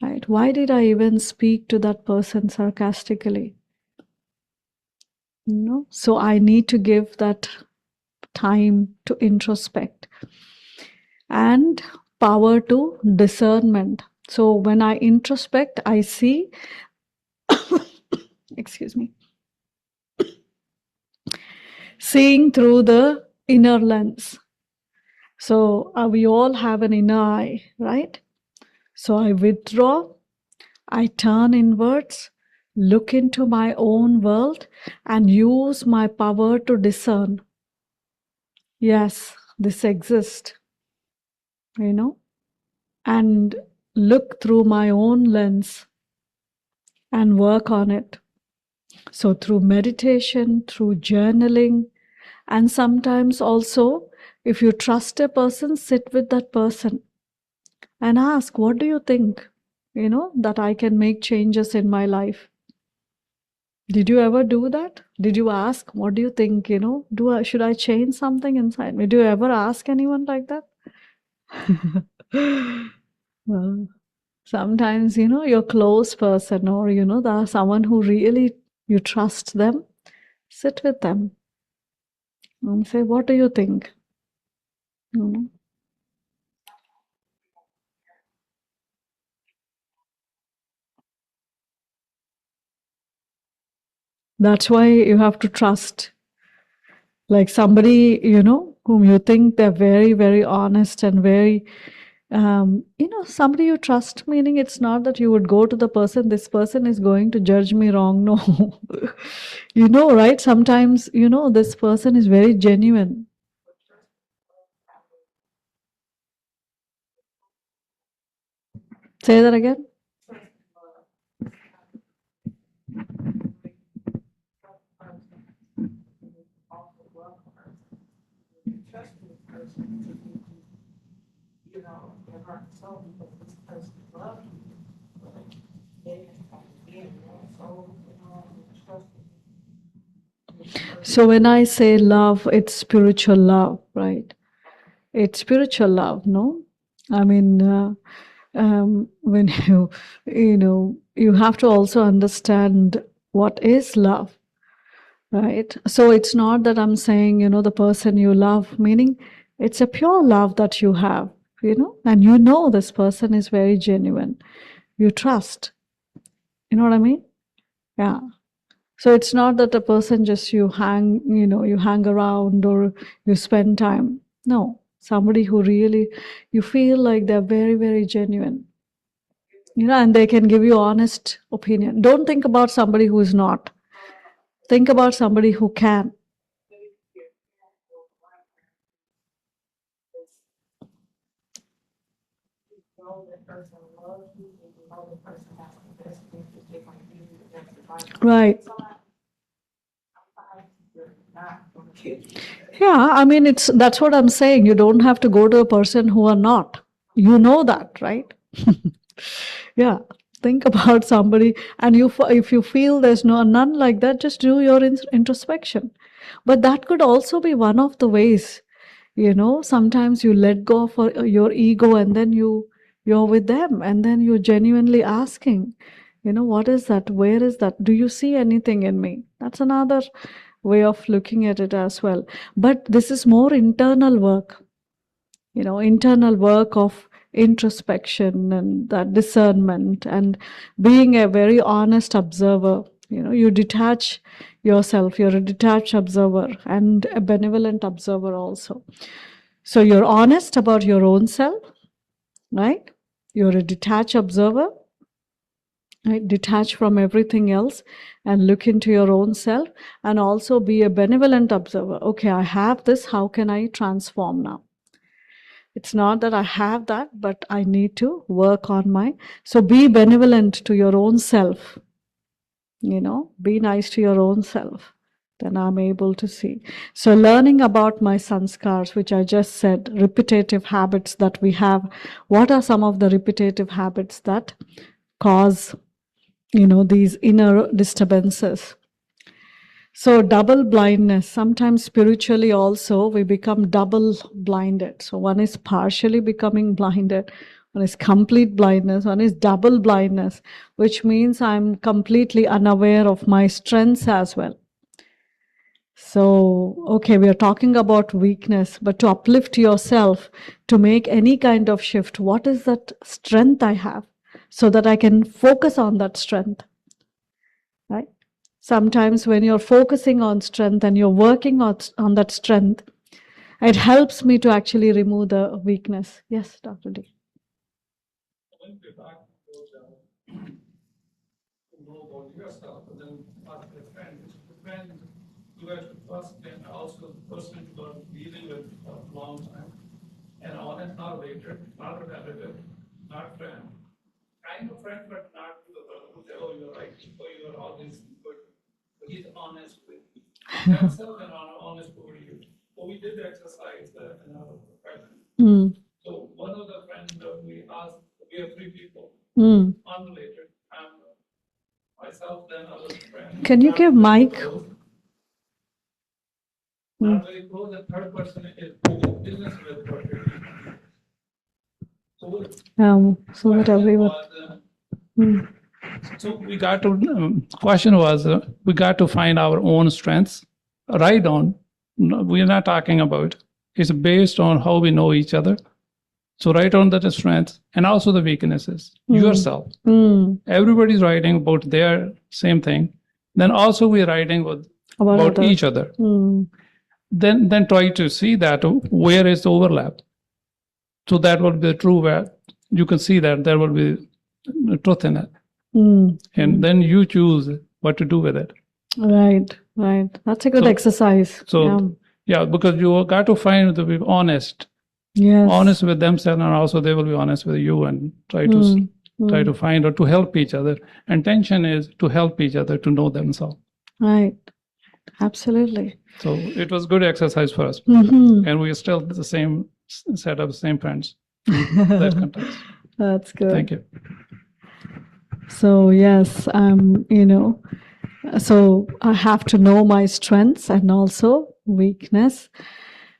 Speaker 1: Right? Why did I even speak to that person sarcastically? So I need to give that time to introspect. And power to discernment. So when I introspect, I see, excuse me, seeing through the inner lens. So we all have an inner eye, right? So I withdraw, I turn inwards, look into my own world, and use my power to discern. Yes, this exists, and look through my own lens and work on it. So through meditation, through journaling, and sometimes also, if you trust a person, sit with that person and ask, what do you think, that I can make changes in my life? Did you ever do that? Did you ask, what do you think, should I change something inside me? Did you ever ask anyone like that? Well, sometimes, your close person, or, there's someone who really you trust them, sit with them and say, what do you think? That's why you have to trust, like somebody, whom you think they're very, very honest and very, Somebody you trust, meaning it's not that you would go to the person, this person is going to judge me wrong. No. Right? Sometimes, this person is very genuine. Say that again. So when I say love, it's spiritual love, right? It's spiritual love, no? I mean, when you have to also understand what is love, right? So it's not that I'm saying, the person you love, meaning it's a pure love that you have, and this person is very genuine. You trust. You know what I mean? Yeah. So it's not that a person just you hang around or you spend time. No, somebody who really, you feel like they're very, very genuine. And they can give you honest opinion. Don't think about somebody who is not. Think about somebody who can. Right. Yeah, I mean, that's what I'm saying. You don't have to go to a person who are not. You know that, right? Yeah. Think about somebody, and if you feel there's none like that, just do your introspection. But that could also be one of the ways. Sometimes you let go of your ego, and then you're with them, and then you're genuinely asking, what is that? Where is that? Do you see anything in me? That's another way of looking at it as well. But this is more internal work, internal work of introspection and that discernment and being a very honest observer. You detach yourself, you're a detached observer and a benevolent observer also. So you're honest about your own self, right? You're a detached observer, right? Detach from everything else and look into your own self, and also be a benevolent observer. Okay, I have this, how can I transform now? It's not that I have that, but I need to work on so be benevolent to your own self, be nice to your own self. Then I'm able to see. So learning about my sanskars, which I just said, repetitive habits that we have. What are some of the repetitive habits that cause, these inner disturbances? So double blindness, sometimes spiritually also we become double blinded. So one is partially becoming blinded, one is complete blindness, one is double blindness, which means I'm completely unaware of my strengths as well. So, okay, we are talking about weakness, but to uplift yourself, to make any kind of shift, what is that strength I have so that I can focus on that strength, right? Sometimes when you're focusing on strength and you're working on that strength, it helps me to actually remove the weakness. Yes, Dr. D.
Speaker 2: Know about yourself, and then ask your friend. The friend you have to trust, and also the person you are dealing with for a long time. And honest, not later, not repetitive, not friend. Kind of friend, but not to the person who says, oh, you're right, or you're always good. But he's honest with you. Himself and honest with you. So we did exercise in our profession. So one of the friends we asked, we have 3 people, unrelated, and myself, then other friends.
Speaker 1: Can you give mic?
Speaker 2: Not very close. The third person is business with what you're doing.
Speaker 1: So that everyone.
Speaker 2: So we got to, question was, we got to find our own strengths. Write on. We're not talking about. It's based on how we know each other. So write on the strengths and also the weaknesses. Yourself. Everybody's writing about their same thing. Then also we're writing about each other. Then try to see that where is the overlap. So that will be the true where you can see that there will be truth in it.
Speaker 1: Mm.
Speaker 2: And then you choose what to do with it.
Speaker 1: Right, right. That's a good
Speaker 2: So-
Speaker 1: exercise.
Speaker 2: So yeah, because you got to find to be honest.
Speaker 1: Yes.
Speaker 2: Honest with themselves, and also they will be honest with you and try to find or to help each other. Intention is to help each other to know themselves.
Speaker 1: Right. Absolutely.
Speaker 2: So it was good exercise for us,
Speaker 1: Mhm.
Speaker 2: and we are still the same set of same friends in that context.
Speaker 1: That's good.
Speaker 2: Thank you.
Speaker 1: So yes, so I have to know my strengths and also weakness,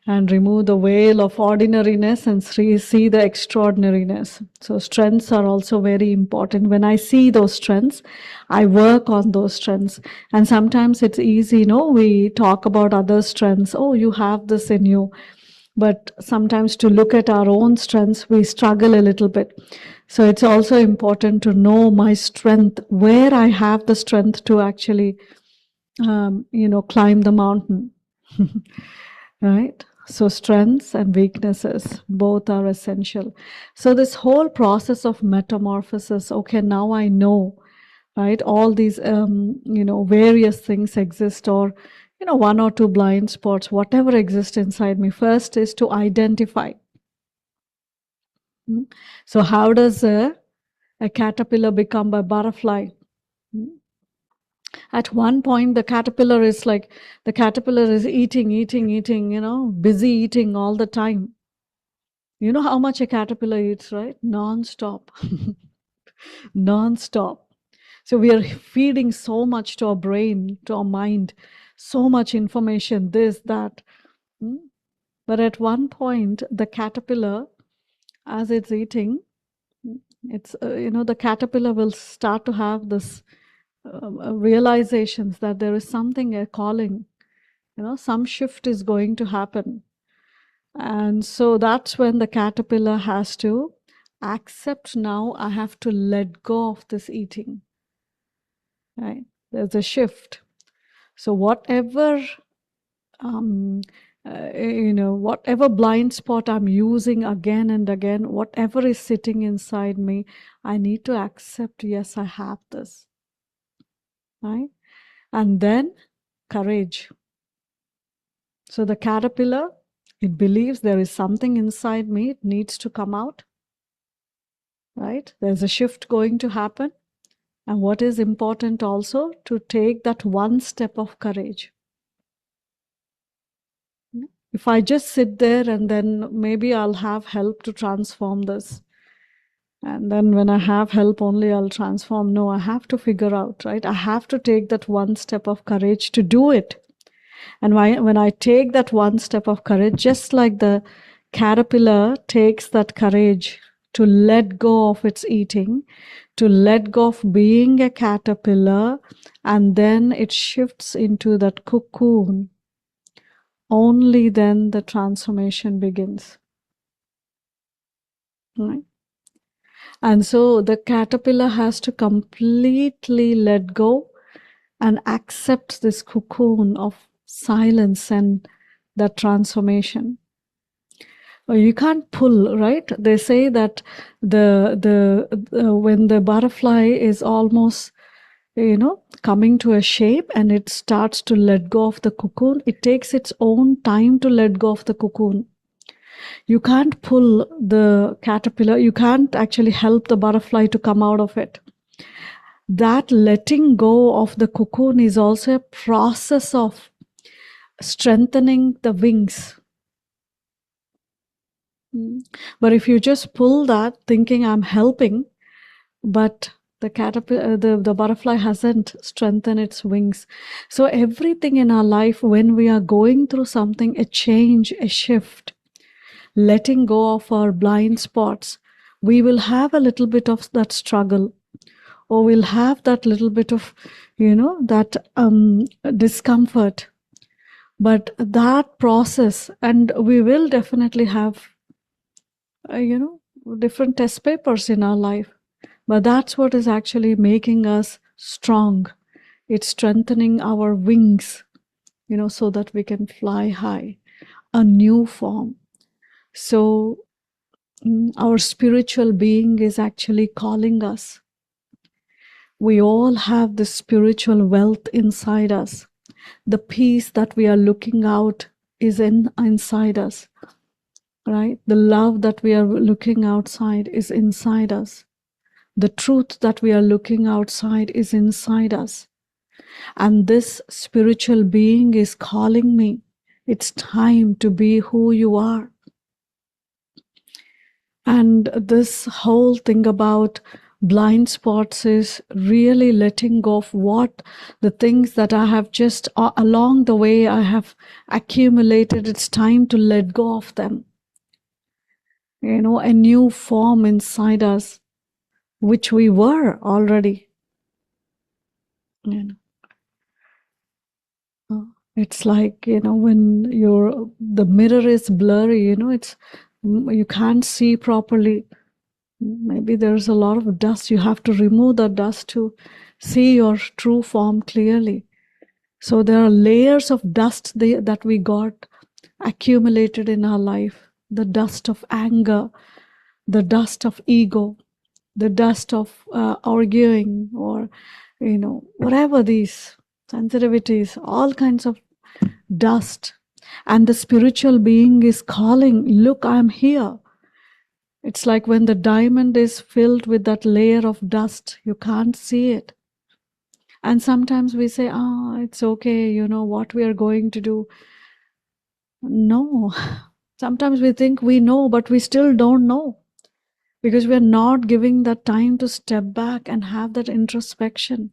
Speaker 1: and remove the veil of ordinariness and see the extraordinariness. So strengths are also very important. When I see those strengths, I work on those strengths. And sometimes it's easy, we talk about other strengths. Oh, you have this in you. But sometimes to look at our own strengths, we struggle a little bit. So it's also important to know my strength, where I have the strength to actually, climb the mountain. Right? So strengths and weaknesses, both are essential. So this whole process of metamorphosis, okay, now I know, right? All these, various things exist, or, one or two blind spots, whatever exists inside me. First is to identify. So how does a caterpillar become a butterfly? At one point, the caterpillar is eating, busy eating all the time. You know how much a caterpillar eats, right? Non-stop. Non-stop. So we are feeding so much to our brain, to our mind, so much information, this, that. But at one point, the caterpillar, as it's eating, the caterpillar will start to have this realizations that there is something, a calling, some shift is going to happen. And so that's when the caterpillar has to accept, now I have to let go of this eating. Right? There's a shift. So whatever, whatever blind spot I'm using again and again, whatever is sitting inside me, I need to accept, yes, I have this. Right? And then courage. So the caterpillar, it believes there is something inside me, it needs to come out. Right? There's a shift going to happen. And what is important also, to take that one step of courage. If I just sit there and then maybe I'll have help to transform this. And then when I have help only I'll transform. No, I have to figure out, right? I have to take that one step of courage to do it. And when I take that one step of courage, just like the caterpillar takes that courage to let go of its eating, to let go of being a caterpillar, and then it shifts into that cocoon, only then the transformation begins. Right? And so the caterpillar has to completely let go and accept this cocoon of silence and that transformation. You can't pull, right? They say that when the butterfly is almost, coming to a shape and it starts to let go of the cocoon, it takes its own time to let go of the cocoon. You can't pull the caterpillar, you can't actually help the butterfly to come out of it. That letting go of the cocoon is also a process of strengthening the wings. But if you just pull that thinking I'm helping, but the caterpillar, the butterfly hasn't strengthened its wings. So everything in our life, when we are going through something, a change, a shift, letting go of our blind spots, we will have a little bit of that struggle, or we'll have that little bit of, that discomfort. But that process, and we will definitely have, different test papers in our life. But that's what is actually making us strong. It's strengthening our wings, so that we can fly high, a new form. So Our spiritual being is actually calling us. We all have this spiritual wealth inside us. The peace that we are looking out is inside us, right? The love that we are looking outside is inside us. The truth that we are looking outside is inside us. And this spiritual being is calling me. It's time to be who you are. And this whole thing about blind spots is really letting go of what the things that I have just along the way I have accumulated. It's time to let go of them. You know, a new form inside us, which we were already. You know, it's like, you know, when the mirror is blurry, you know, you can't see properly. Maybe there's a lot of dust. You have to remove the dust to see your true form clearly. So there are layers of dust that we got accumulated in our life. The dust of anger, the dust of ego, the dust of arguing, or, you know, whatever these sensitivities, all kinds of dust. And the spiritual being is calling, look, I'm here. It's like when the diamond is filled with that layer of dust, you can't see it. And sometimes we say, it's okay, you know, what we are going to do. No. Sometimes we think we know, but we still don't know. Because we're not giving that time to step back and have that introspection.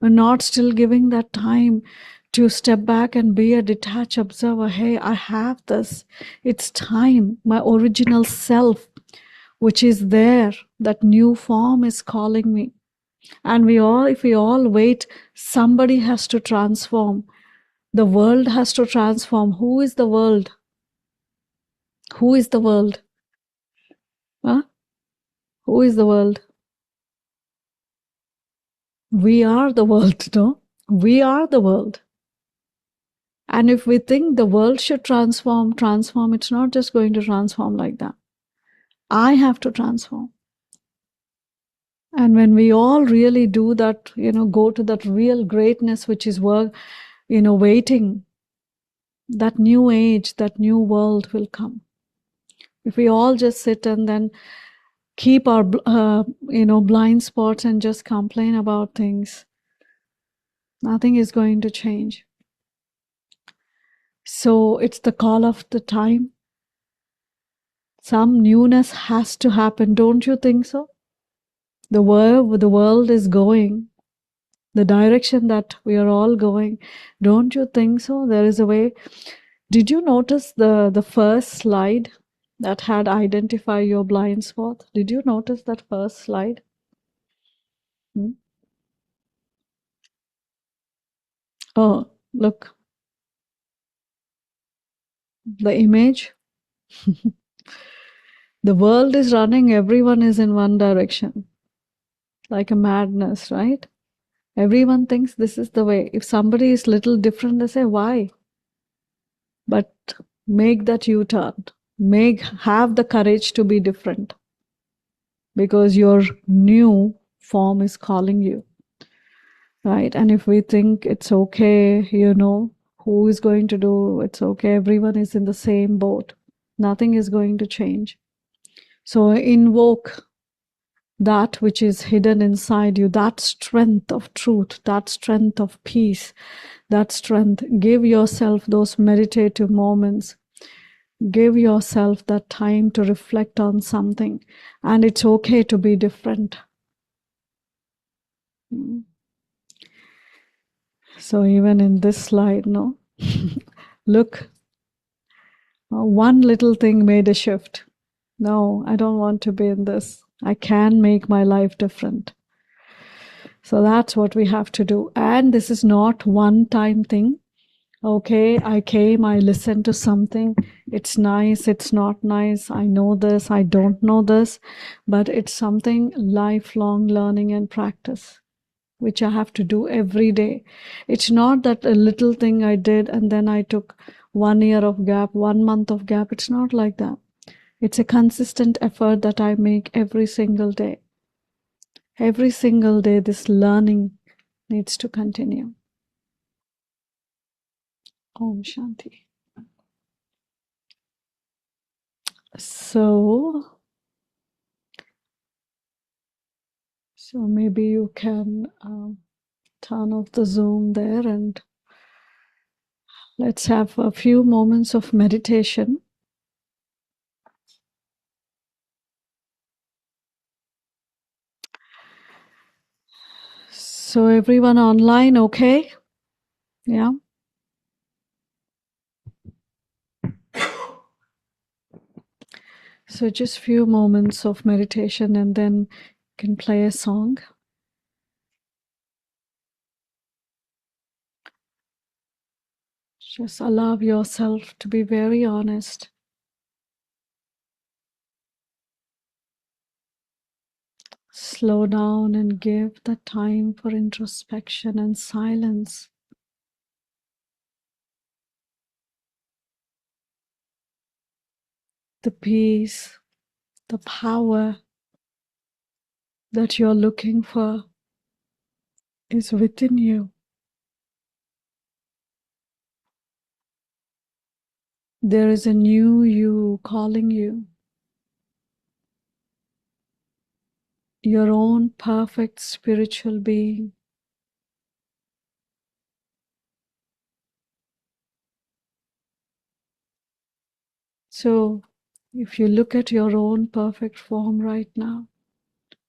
Speaker 1: We're not still giving that time to step back and be a detached observer. Hey, I have this. It's time. My original self, which is there, that new form is calling me. And if we all wait, somebody has to transform. The world has to transform. Who is the world? Who is the world? Huh? Who is the world? We are the world, no? We are the world. And if we think the world should transform, it's not just going to transform like that. I have to transform. And when we all really do that, you know, go to that real greatness, which is work, you know, waiting, that new age, that new world will come. If we all just sit and then keep our, you know, blind spots and just complain about things, nothing is going to change. So it's the call of the time. Some newness has to happen. Don't you think so? The world is going, the direction that we are all going. Don't you think so? There is a way. Did you notice the first slide that had identify your blind spot? Did you notice that first slide? Oh, look. The image. The world is running, everyone is in one direction. Like a madness, right? Everyone thinks this is the way. If somebody is little different, they say, why? But make that U-turn. Have the courage to be different. Because your new form is calling you. Right? And if we think it's okay, you know, who is going to do, it's okay, everyone is in the same boat. Nothing is going to change. So invoke that which is hidden inside you, that strength of truth, that strength of peace, that strength. Give yourself those meditative moments. Give yourself that time to reflect on something. And it's okay to be different. So even in this slide, no? Look, one little thing made a shift. No, I don't want to be in this. I can make my life different. So that's what we have to do. And this is not one-time thing. Okay, I came, I listened to something. It's nice, it's not nice. I know this, I don't know this. But it's something lifelong learning and practice, which I have to do every day. It's not that a little thing I did and then I took 1 year of gap, 1 month of gap. It's not like that. It's a consistent effort that I make every single day. Every single day, this learning needs to continue. Om Shanti. So maybe you can turn off the Zoom there and let's have a few moments of meditation. So everyone online, okay? Yeah. So just few moments of meditation and then you can play a song. Just allow yourself to be very honest. Slow down and give the time for introspection and silence. The peace, the power that you're looking for is within you. There is a new you calling you. Your own perfect spiritual being. So, if you look at your own perfect form right now,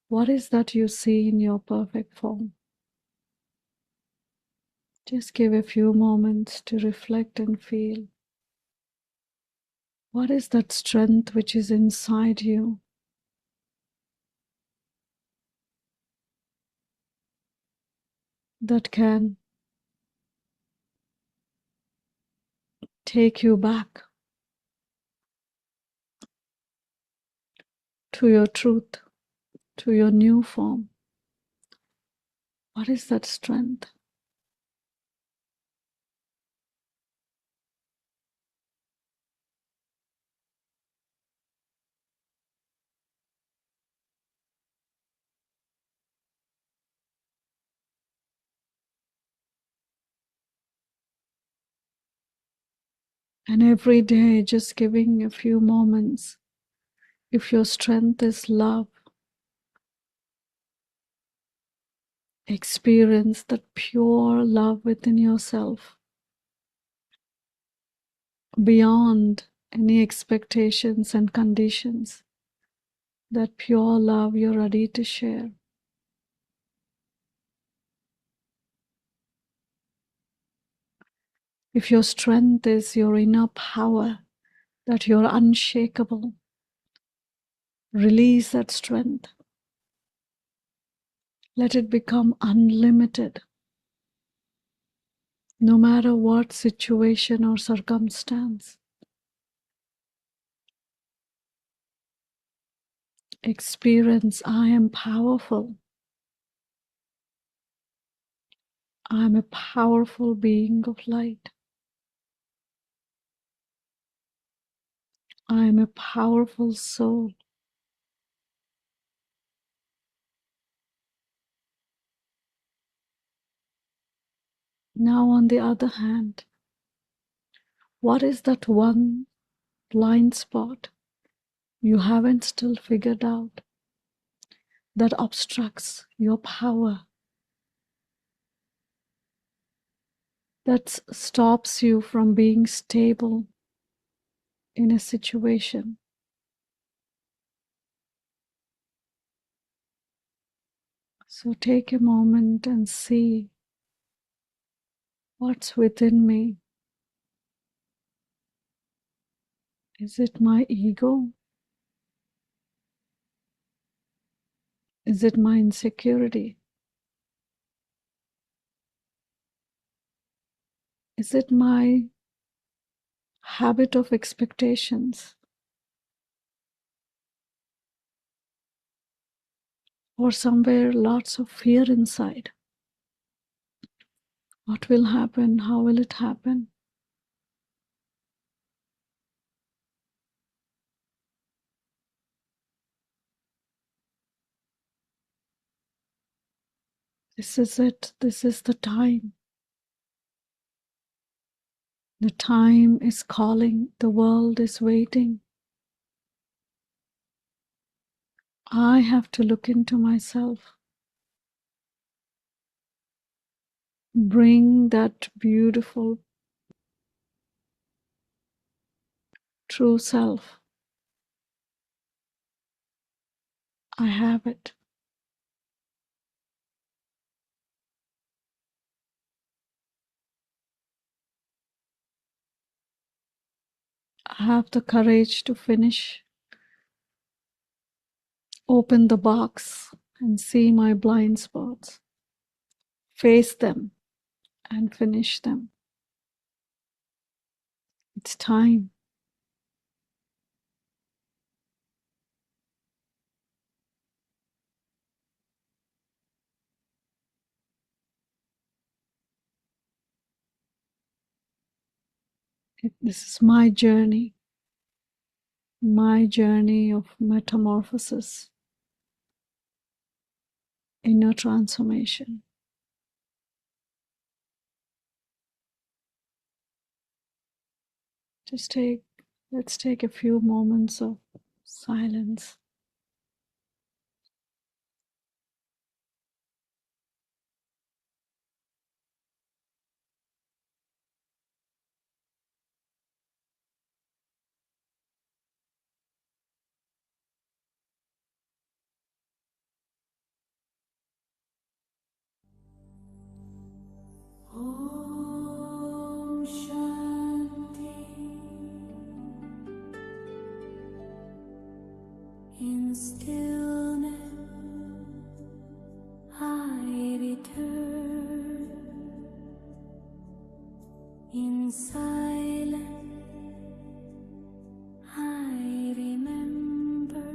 Speaker 1: what is that you see in your perfect form? Just give a few moments to reflect and feel. What is that strength which is inside you? That can take you back to your truth, to your new form. What is that strength? And every day, just giving a few moments. If your strength is love, experience that pure love within yourself, beyond any expectations and conditions. That pure love you're ready to share. If your strength is your inner power, that you're unshakable, release that strength. Let it become unlimited. No matter what situation or circumstance. Experience, I am powerful. I am a powerful being of light. I am a powerful soul. Now, on the other hand, what is that one blind spot you haven't still figured out that obstructs your power, that stops you from being stable in a situation? So take a moment and see what's within me. Is it my ego? Is it my insecurity? Is it my habit of expectations? Or somewhere lots of fear inside? What will happen? How will it happen? This is it. This is the time. The time is calling. The world is waiting. I have to look into myself. Bring that beautiful true self. I have it. I have the courage to finish. Open the box and see my blind spots. Face them and finish them. It's time. This is my journey of metamorphosis, inner transformation. Let's take a few moments of silence.
Speaker 3: Om Shanti. In stillness I return. In silence I remember.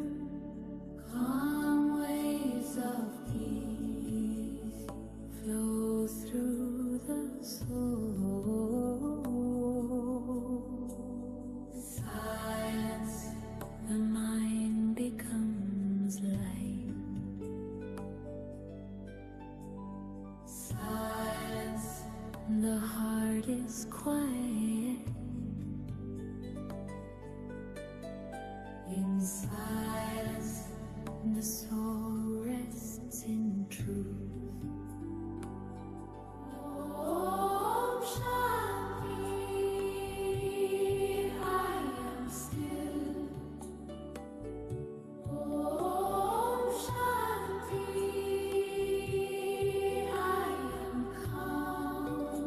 Speaker 3: Calm waves of peace flow through the soul. Silence, the mind becomes light. Silence, the heart is quiet. In silence, the soul rests in truth. Om Shanti, I am still. Om Shanti, I am calm.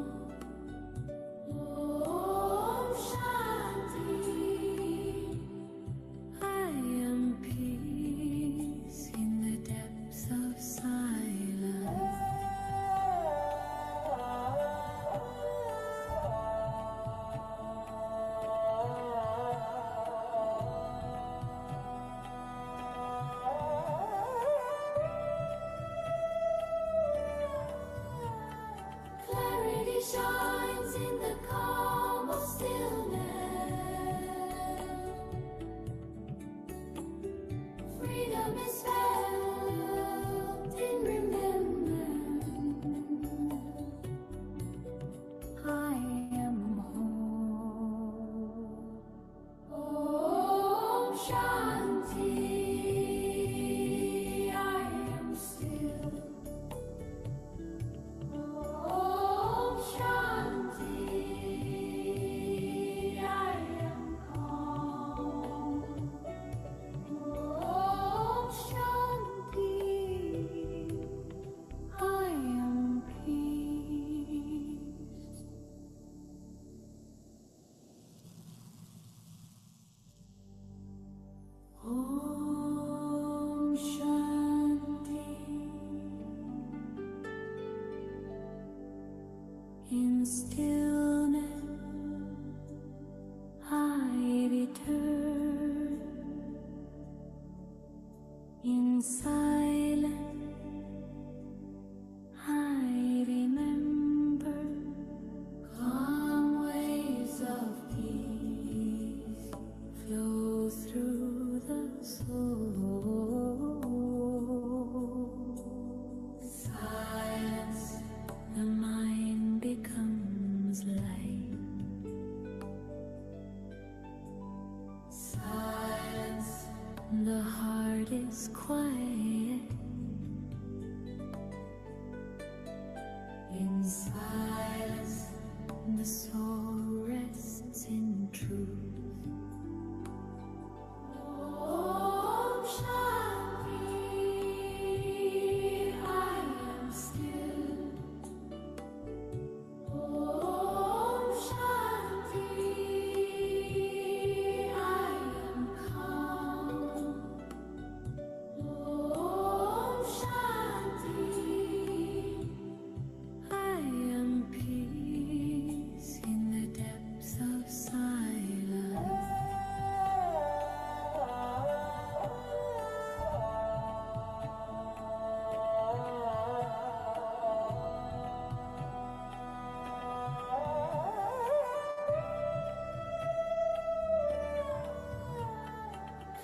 Speaker 3: silence, the soul rests in truth. Om Shanti, I am still. Om Shanti, I am calm. Om Shanti, I am peace in the depths of silence.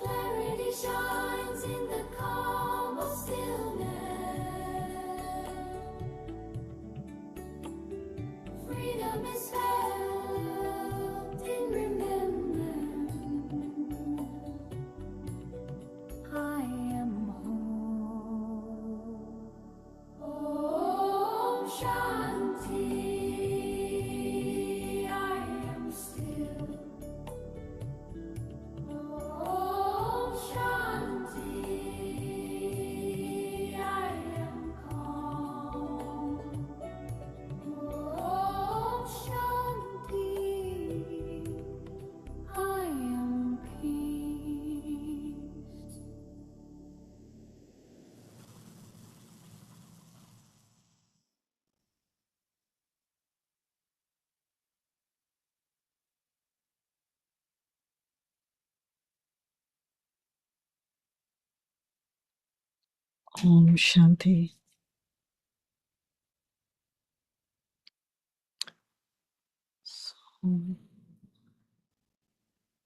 Speaker 3: Clarity shines in the calm of stillness. Freedom is felt in remembrance. I am whole. Om Shanti, I am still. Om Shanti, I am calm. Om Shanti, I am peace.
Speaker 1: Om Shanti. So,